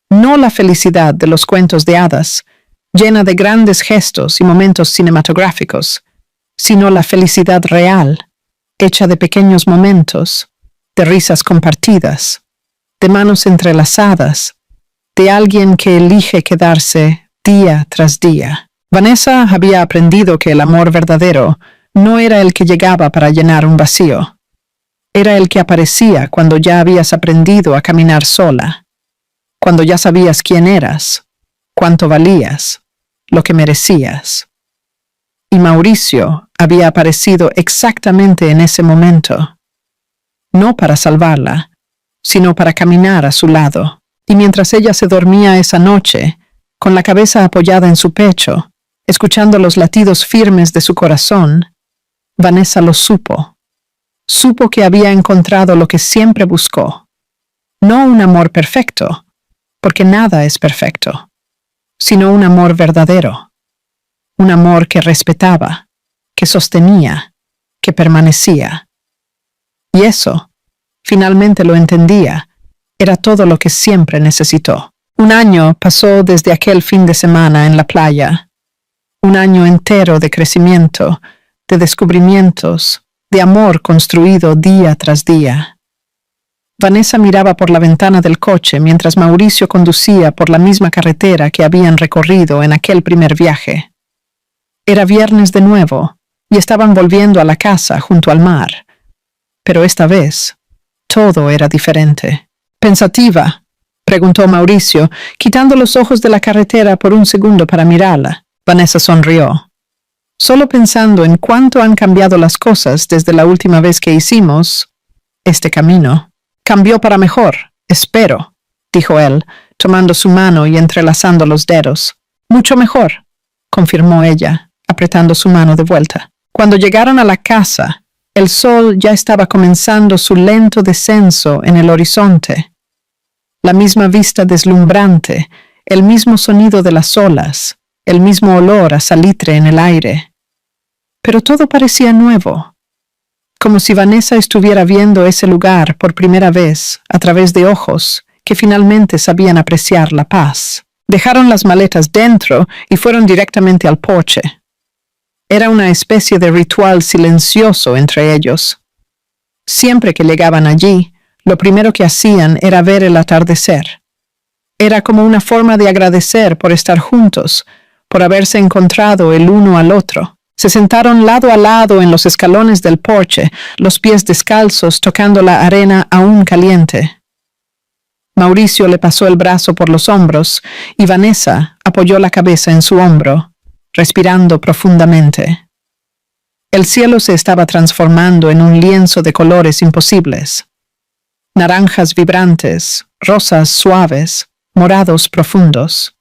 No la felicidad de los cuentos de hadas, llena de grandes gestos y momentos cinematográficos, sino la felicidad real, hecha de pequeños momentos, de risas compartidas, de manos entrelazadas, de alguien que elige quedarse día tras día. Vanessa había aprendido que el amor verdadero no era el que llegaba para llenar un vacío. Era el que aparecía cuando ya habías aprendido a caminar sola, cuando ya sabías quién eras, cuánto valías, lo que merecías. Y Mauricio había aparecido exactamente en ese momento, no para salvarla, sino para caminar a su lado. Y mientras ella se dormía esa noche, con la cabeza apoyada en su pecho, escuchando los latidos firmes de su corazón, Vanessa lo supo. Supo que había encontrado lo que siempre buscó. No un amor perfecto, porque nada es perfecto, sino un amor verdadero. Un amor que respetaba, que sostenía, que permanecía. Y eso, finalmente lo entendía, era todo lo que siempre necesitó. Un año pasó desde aquel fin de semana en la playa. Un año entero de crecimiento, de descubrimientos, de amor construido día tras día. Vanessa miraba por la ventana del coche mientras Mauricio conducía por la misma carretera que habían recorrido en aquel primer viaje. Era viernes de nuevo, y estaban volviendo a la casa junto al mar. Pero esta vez, todo era diferente. ¿Pensativa?, preguntó Mauricio, quitando los ojos de la carretera por un segundo para mirarla. Vanessa sonrió. Solo pensando en cuánto han cambiado las cosas desde la última vez que hicimos este camino. Cambió para mejor, espero, dijo él, tomando su mano y entrelazando los dedos. Mucho mejor, confirmó ella, apretando su mano de vuelta. Cuando llegaron a la casa, el sol ya estaba comenzando su lento descenso en el horizonte. La misma vista deslumbrante, el mismo sonido de las olas, el mismo olor a salitre en el aire. Pero todo parecía nuevo, como si Vanessa estuviera viendo ese lugar por primera vez a través de ojos que finalmente sabían apreciar la paz. Dejaron las maletas dentro y fueron directamente al porche. Era una especie de ritual silencioso entre ellos. Siempre que llegaban allí, lo primero que hacían era ver el atardecer. Era como una forma de agradecer por estar juntos, por haberse encontrado el uno al otro. Se sentaron lado a lado en los escalones del porche, los pies descalzos tocando la arena aún caliente. Mauricio le pasó el brazo por los hombros y Vanessa apoyó la cabeza en su hombro, respirando profundamente. El cielo se estaba transformando en un lienzo de colores imposibles. Naranjas vibrantes, rosas suaves, morados profundos.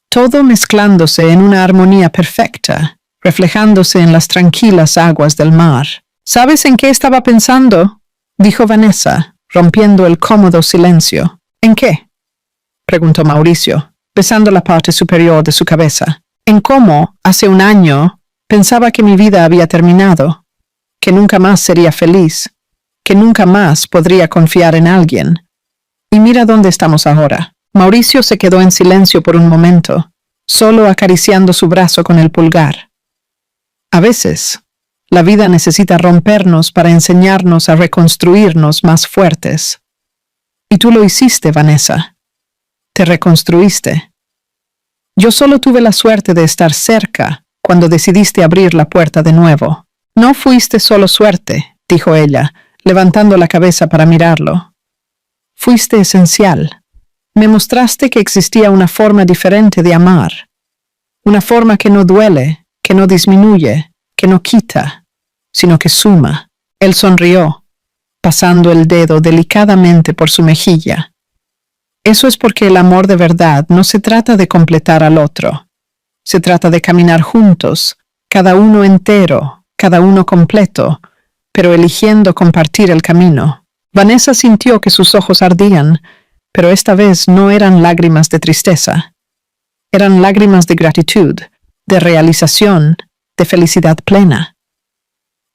Todo mezclándose en una armonía perfecta, reflejándose en las tranquilas aguas del mar. ¿Sabes en qué estaba pensando?, dijo Vanessa, rompiendo el cómodo silencio. ¿En qué?, preguntó Mauricio, besando la parte superior de su cabeza. En cómo, hace un año, pensaba que mi vida había terminado, que nunca más sería feliz, que nunca más podría confiar en alguien. Y mira dónde estamos ahora. Mauricio se quedó en silencio por un momento, solo acariciando su brazo con el pulgar. A veces, la vida necesita rompernos para enseñarnos a reconstruirnos más fuertes. Y tú lo hiciste, Vanessa. Te reconstruiste. Yo solo tuve la suerte de estar cerca cuando decidiste abrir la puerta de nuevo. No fuiste solo suerte, dijo ella, levantando la cabeza para mirarlo. Fuiste esencial. Me mostraste que existía una forma diferente de amar. Una forma que no duele, que no disminuye, que no quita, sino que suma. Él sonrió, pasando el dedo delicadamente por su mejilla. Eso es porque el amor de verdad no se trata de completar al otro. Se trata de caminar juntos, cada uno entero, cada uno completo, pero eligiendo compartir el camino. Vanessa sintió que sus ojos ardían, pero esta vez no eran lágrimas de tristeza. Eran lágrimas de gratitud, de realización, de felicidad plena.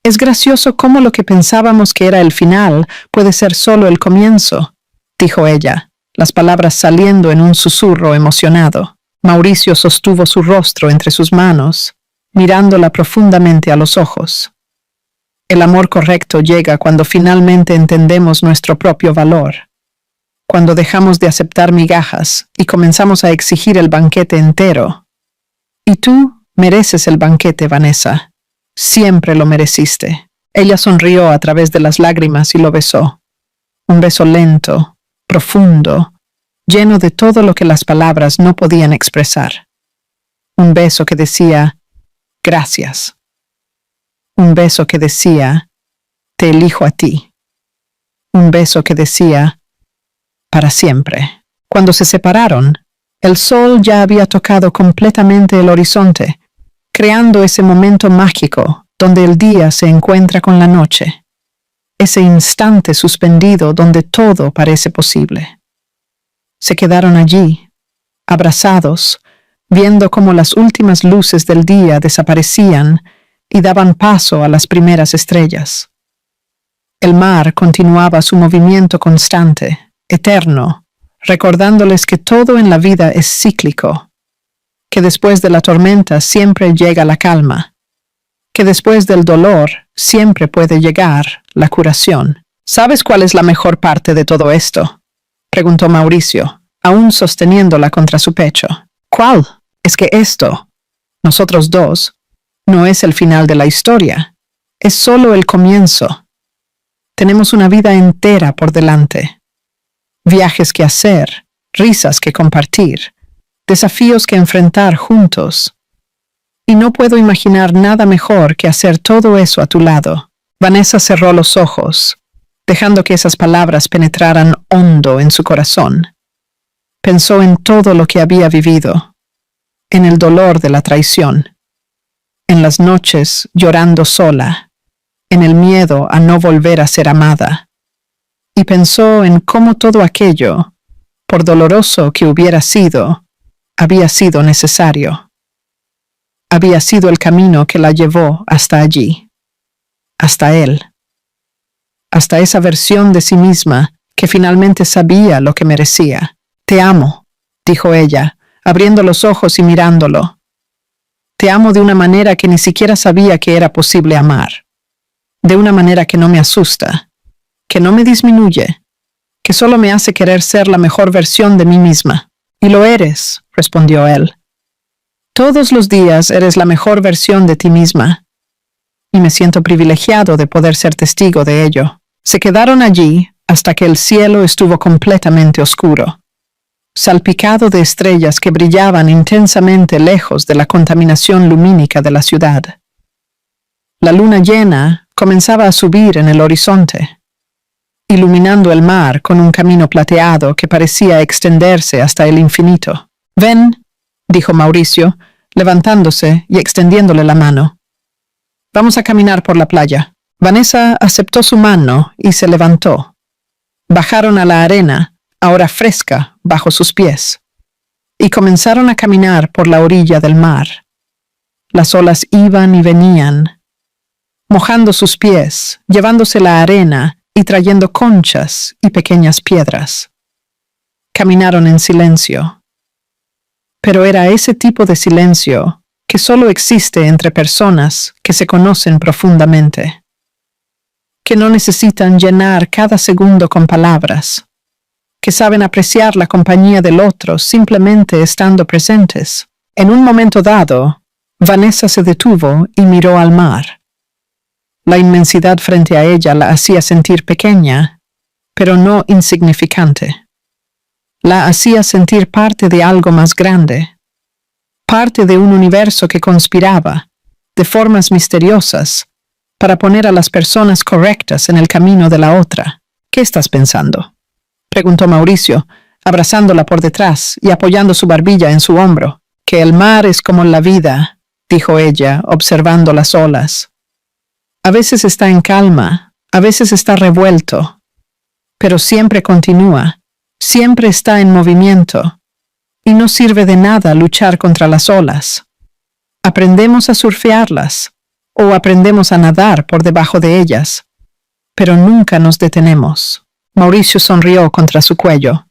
Es gracioso cómo lo que pensábamos que era el final puede ser solo el comienzo, dijo ella, las palabras saliendo en un susurro emocionado. Mauricio sostuvo su rostro entre sus manos, mirándola profundamente a los ojos. El amor correcto llega cuando finalmente entendemos nuestro propio valor, cuando dejamos de aceptar migajas y comenzamos a exigir el banquete entero. Y tú mereces el banquete, Vanessa. Siempre lo mereciste. Ella sonrió a través de las lágrimas y lo besó. Un beso lento, profundo, lleno de todo lo que las palabras no podían expresar. Un beso que decía, gracias. Un beso que decía, te elijo a ti. Un beso que decía, para siempre. Cuando se separaron, el sol ya había tocado completamente el horizonte, creando ese momento mágico donde el día se encuentra con la noche. Ese instante suspendido donde todo parece posible. Se quedaron allí, abrazados, viendo cómo las últimas luces del día desaparecían y daban paso a las primeras estrellas. El mar continuaba su movimiento constante, eterno, recordándoles que todo en la vida es cíclico, que después de la tormenta siempre llega la calma, que después del dolor siempre puede llegar la curación. ¿Sabes cuál es la mejor parte de todo esto?, preguntó Mauricio, aún sosteniéndola contra su pecho. ¿Cuál? Es que esto, nosotros dos, no es el final de la historia, es solo el comienzo. Tenemos una vida entera por delante. Viajes que hacer, risas que compartir, desafíos que enfrentar juntos. Y no puedo imaginar nada mejor que hacer todo eso a tu lado. Vanessa cerró los ojos, dejando que esas palabras penetraran hondo en su corazón. Pensó en todo lo que había vivido, en el dolor de la traición, en las noches llorando sola, en el miedo a no volver a ser amada, y pensó en cómo todo aquello, por doloroso que hubiera sido, había sido necesario. Había sido el camino que la llevó hasta allí, hasta él, hasta esa versión de sí misma que finalmente sabía lo que merecía. Te amo, dijo ella, abriendo los ojos y mirándolo. Te amo de una manera que ni siquiera sabía que era posible amar, de una manera que no me asusta, que no me disminuye, que solo me hace querer ser la mejor versión de mí misma. Y lo eres, respondió él. Todos los días eres la mejor versión de ti misma, y me siento privilegiado de poder ser testigo de ello. Se quedaron allí hasta que el cielo estuvo completamente oscuro, salpicado de estrellas que brillaban intensamente lejos de la contaminación lumínica de la ciudad. La luna llena comenzaba a subir en el horizonte, iluminando el mar con un camino plateado que parecía extenderse hasta el infinito. Ven, dijo Mauricio, levantándose y extendiéndole la mano. Vamos a caminar por la playa. Vanessa aceptó su mano y se levantó. Bajaron a la arena, ahora fresca, bajo sus pies, y comenzaron a caminar por la orilla del mar. Las olas iban y venían, mojando sus pies, llevándose la arena y trayendo conchas y pequeñas piedras. Caminaron en silencio. Pero era ese tipo de silencio que solo existe entre personas que se conocen profundamente, que no necesitan llenar cada segundo con palabras, que saben apreciar la compañía del otro simplemente estando presentes. En un momento dado, Vanessa se detuvo y miró al mar. La inmensidad frente a ella la hacía sentir pequeña, pero no insignificante. La hacía sentir parte de algo más grande, parte de un universo que conspiraba, de formas misteriosas, para poner a las personas correctas en el camino de la otra. ¿Qué estás pensando?, preguntó Mauricio, abrazándola por detrás y apoyando su barbilla en su hombro. Que el mar es como la vida, dijo ella, observando las olas. A veces está en calma, a veces está revuelto, pero siempre continúa, siempre está en movimiento, y no sirve de nada luchar contra las olas. Aprendemos a surfearlas, o aprendemos a nadar por debajo de ellas, pero nunca nos detenemos. Mauricio sonrió contra su cuello.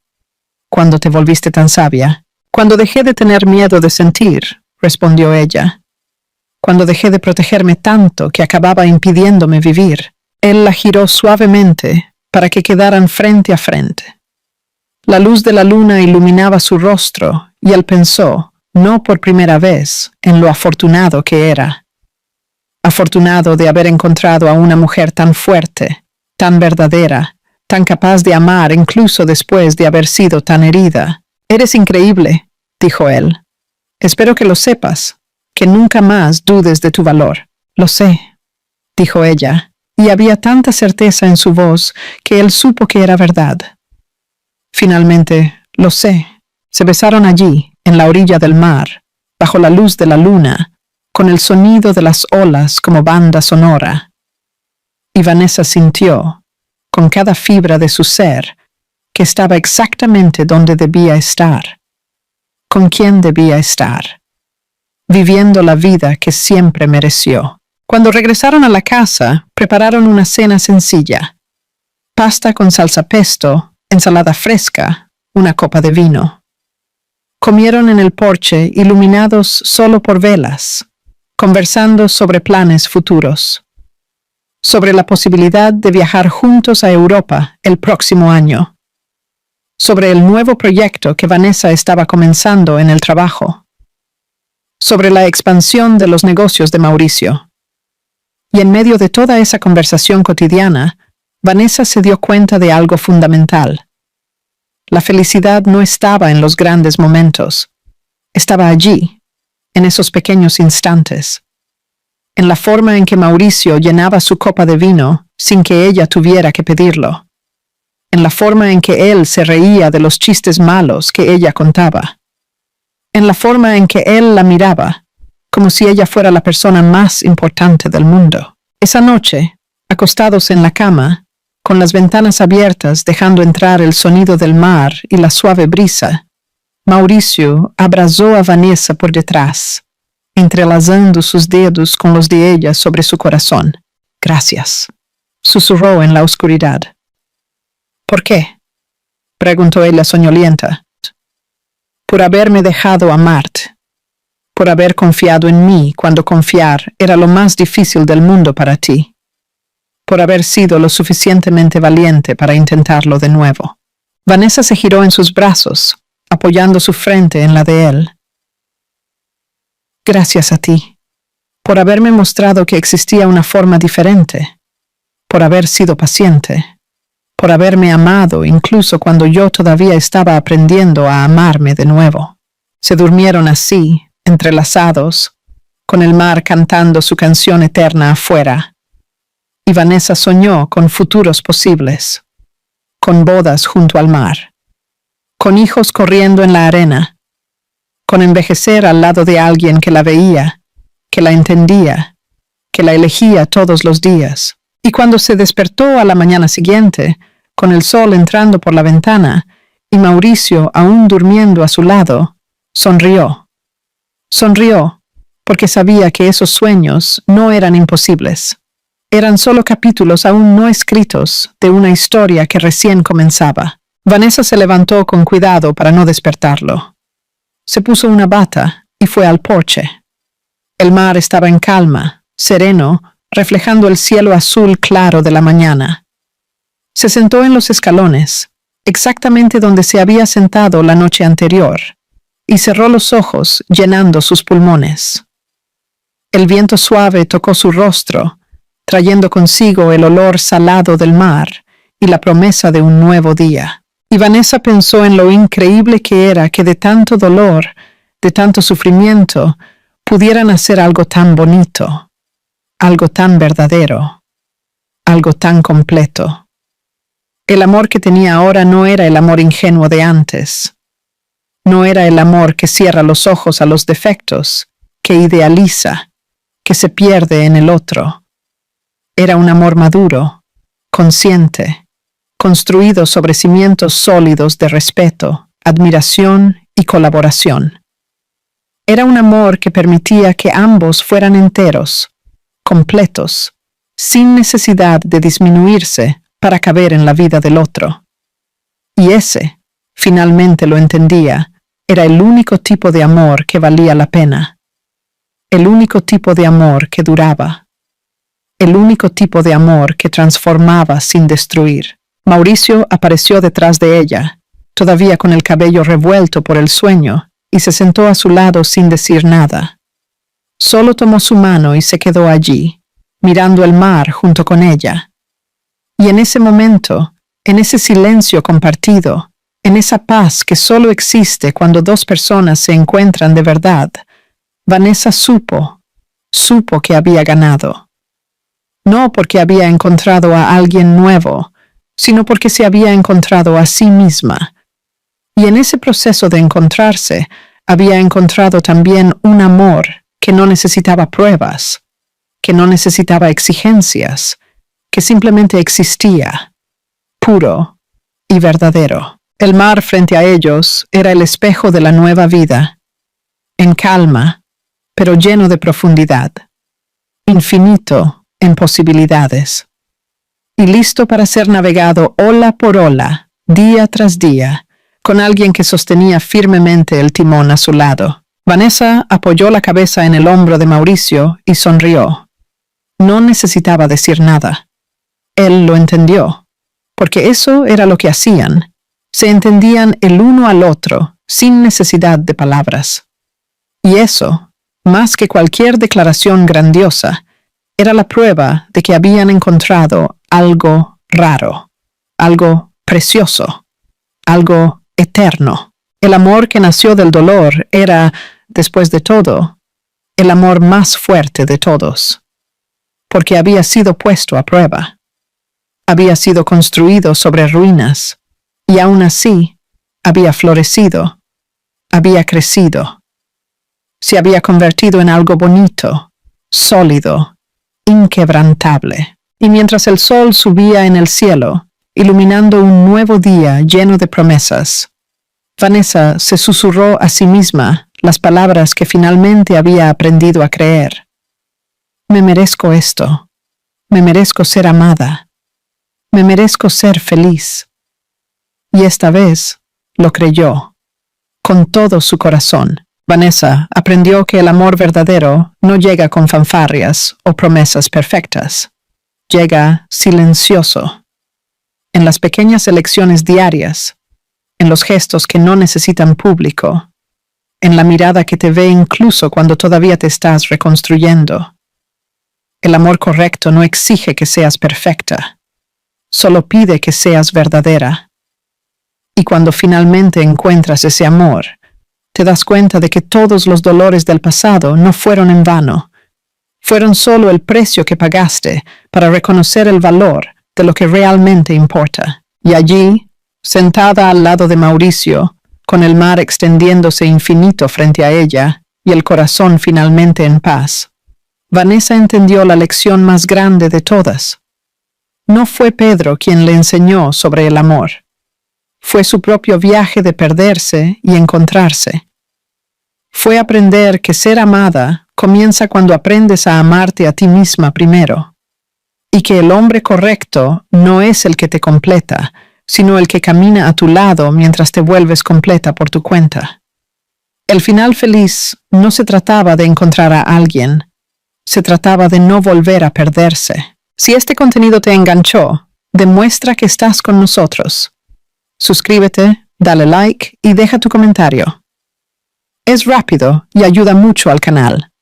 ¿Cuándo te volviste tan sabia? Cuando dejé de tener miedo de sentir, respondió ella. Cuando dejé de protegerme tanto que acababa impidiéndome vivir. Él la giró suavemente para que quedaran frente a frente. La luz de la luna iluminaba su rostro y él pensó, no por primera vez, en lo afortunado que era. Afortunado de haber encontrado a una mujer tan fuerte, tan verdadera, tan capaz de amar incluso después de haber sido tan herida. Eres increíble, dijo él. Espero que lo sepas. que nunca más dudes de tu valor. Lo sé, dijo ella, y había tanta certeza en su voz que él supo que era verdad. Finalmente, lo sé. Se besaron allí, en la orilla del mar, bajo la luz de la luna, con el sonido de las olas como banda sonora. Y Vanessa sintió, con cada fibra de su ser, que estaba exactamente donde debía estar. ¿Con quién debía estar? Viviendo la vida que siempre mereció. Cuando regresaron a la casa, prepararon una cena sencilla. Pasta con salsa pesto, ensalada fresca, una copa de vino. Comieron en el porche, iluminados solo por velas, conversando sobre planes futuros, sobre la posibilidad de viajar juntos a Europa el próximo año, sobre el nuevo proyecto que Vanessa estaba comenzando en el trabajo, sobre la expansión de los negocios de Mauricio. Y en medio de toda esa conversación cotidiana, Vanessa se dio cuenta de algo fundamental. La felicidad no estaba en los grandes momentos, estaba allí, en esos pequeños instantes, en la forma en que Mauricio llenaba su copa de vino sin que ella tuviera que pedirlo, en la forma en que él se reía de los chistes malos que ella contaba, en la forma en que él la miraba, como si ella fuera la persona más importante del mundo. Esa noche, acostados en la cama, con las ventanas abiertas dejando entrar el sonido del mar y la suave brisa, Mauricio abrazó a Vanessa por detrás, entrelazando sus dedos con los de ella sobre su corazón. «Gracias», susurró en la oscuridad. «¿Por qué?», preguntó ella soñolienta. «Por haberme dejado amarte, por haber confiado en mí cuando confiar era lo más difícil del mundo para ti, por haber sido lo suficientemente valiente para intentarlo de nuevo». Vanessa se giró en sus brazos, apoyando su frente en la de él. «Gracias a ti, por haberme mostrado que existía una forma diferente, por haber sido paciente, por haberme amado incluso cuando yo todavía estaba aprendiendo a amarme de nuevo». Se durmieron así, entrelazados, con el mar cantando su canción eterna afuera, y Vanessa soñó con futuros posibles, con bodas junto al mar, con hijos corriendo en la arena, con envejecer al lado de alguien que la veía, que la entendía, que la elegía todos los días. Y cuando se despertó a la mañana siguiente, con el sol entrando por la ventana y Mauricio aún durmiendo a su lado, sonrió. Sonrió porque sabía que esos sueños no eran imposibles. Eran solo capítulos aún no escritos de una historia que recién comenzaba. Vanessa se levantó con cuidado para no despertarlo. Se puso una bata y fue al porche. El mar estaba en calma, sereno, reflejando el cielo azul claro de la mañana. Se sentó en los escalones, exactamente donde se había sentado la noche anterior, y cerró los ojos, llenando sus pulmones. El viento suave tocó su rostro, trayendo consigo el olor salado del mar y la promesa de un nuevo día. Y Vanessa pensó en lo increíble que era que de tanto dolor, de tanto sufrimiento, pudiera nacer algo tan bonito, algo tan verdadero, algo tan completo. El amor que tenía ahora no era el amor ingenuo de antes. No era el amor que cierra los ojos a los defectos, que idealiza, que se pierde en el otro. Era un amor maduro, consciente, construido sobre cimientos sólidos de respeto, admiración y colaboración. Era un amor que permitía que ambos fueran enteros, completos, sin necesidad de disminuirse para caber en la vida del otro. Y ese, finalmente lo entendía, era el único tipo de amor que valía la pena. El único tipo de amor que duraba. El único tipo de amor que transformaba sin destruir. Mauricio apareció detrás de ella, todavía con el cabello revuelto por el sueño, y se sentó a su lado sin decir nada. Solo tomó su mano y se quedó allí, mirando el mar junto con ella. Y en ese momento, en ese silencio compartido, en esa paz que solo existe cuando dos personas se encuentran de verdad, Vanessa supo que había ganado. No porque había encontrado a alguien nuevo, sino porque se había encontrado a sí misma. Y en ese proceso de encontrarse, había encontrado también un amor que no necesitaba pruebas, que no necesitaba exigencias, que simplemente existía, puro y verdadero. El mar frente a ellos era el espejo de la nueva vida, en calma, pero lleno de profundidad, infinito en posibilidades, y listo para ser navegado ola por ola, día tras día, con alguien que sostenía firmemente el timón a su lado. Vanessa apoyó la cabeza en el hombro de Mauricio y sonrió. No necesitaba decir nada. Él lo entendió, porque eso era lo que hacían. Se entendían el uno al otro, sin necesidad de palabras. Y eso, más que cualquier declaración grandiosa, era la prueba de que habían encontrado algo raro, algo precioso, algo eterno. El amor que nació del dolor era, después de todo, el amor más fuerte de todos, porque había sido puesto a prueba. Había sido construido sobre ruinas, y aún así había florecido, había crecido. Se había convertido en algo bonito, sólido, inquebrantable. Y mientras el sol subía en el cielo, iluminando un nuevo día lleno de promesas, Vanessa se susurró a sí misma las palabras que finalmente había aprendido a creer. Me merezco esto. Me merezco ser amada. Me merezco ser feliz. Y esta vez lo creyó, con todo su corazón. Vanessa aprendió que el amor verdadero no llega con fanfarrias o promesas perfectas. Llega silencioso, en las pequeñas elecciones diarias, en los gestos que no necesitan público, en la mirada que te ve incluso cuando todavía te estás reconstruyendo. El amor correcto no exige que seas perfecta, solo pide que seas verdadera. Y cuando finalmente encuentras ese amor, te das cuenta de que todos los dolores del pasado no fueron en vano, fueron solo el precio que pagaste para reconocer el valor de lo que realmente importa. Y allí, sentada al lado de Mauricio, con el mar extendiéndose infinito frente a ella y el corazón finalmente en paz, Vanessa entendió la lección más grande de todas. No fue Pedro quien le enseñó sobre el amor. Fue su propio viaje de perderse y encontrarse. Fue aprender que ser amada comienza cuando aprendes a amarte a ti misma primero, y que el hombre correcto no es el que te completa, sino el que camina a tu lado mientras te vuelves completa por tu cuenta. El final feliz no se trataba de encontrar a alguien, se trataba de no volver a perderse. Si este contenido te enganchó, demuestra que estás con nosotros. Suscríbete, dale like y deja tu comentario. Es rápido y ayuda mucho al canal.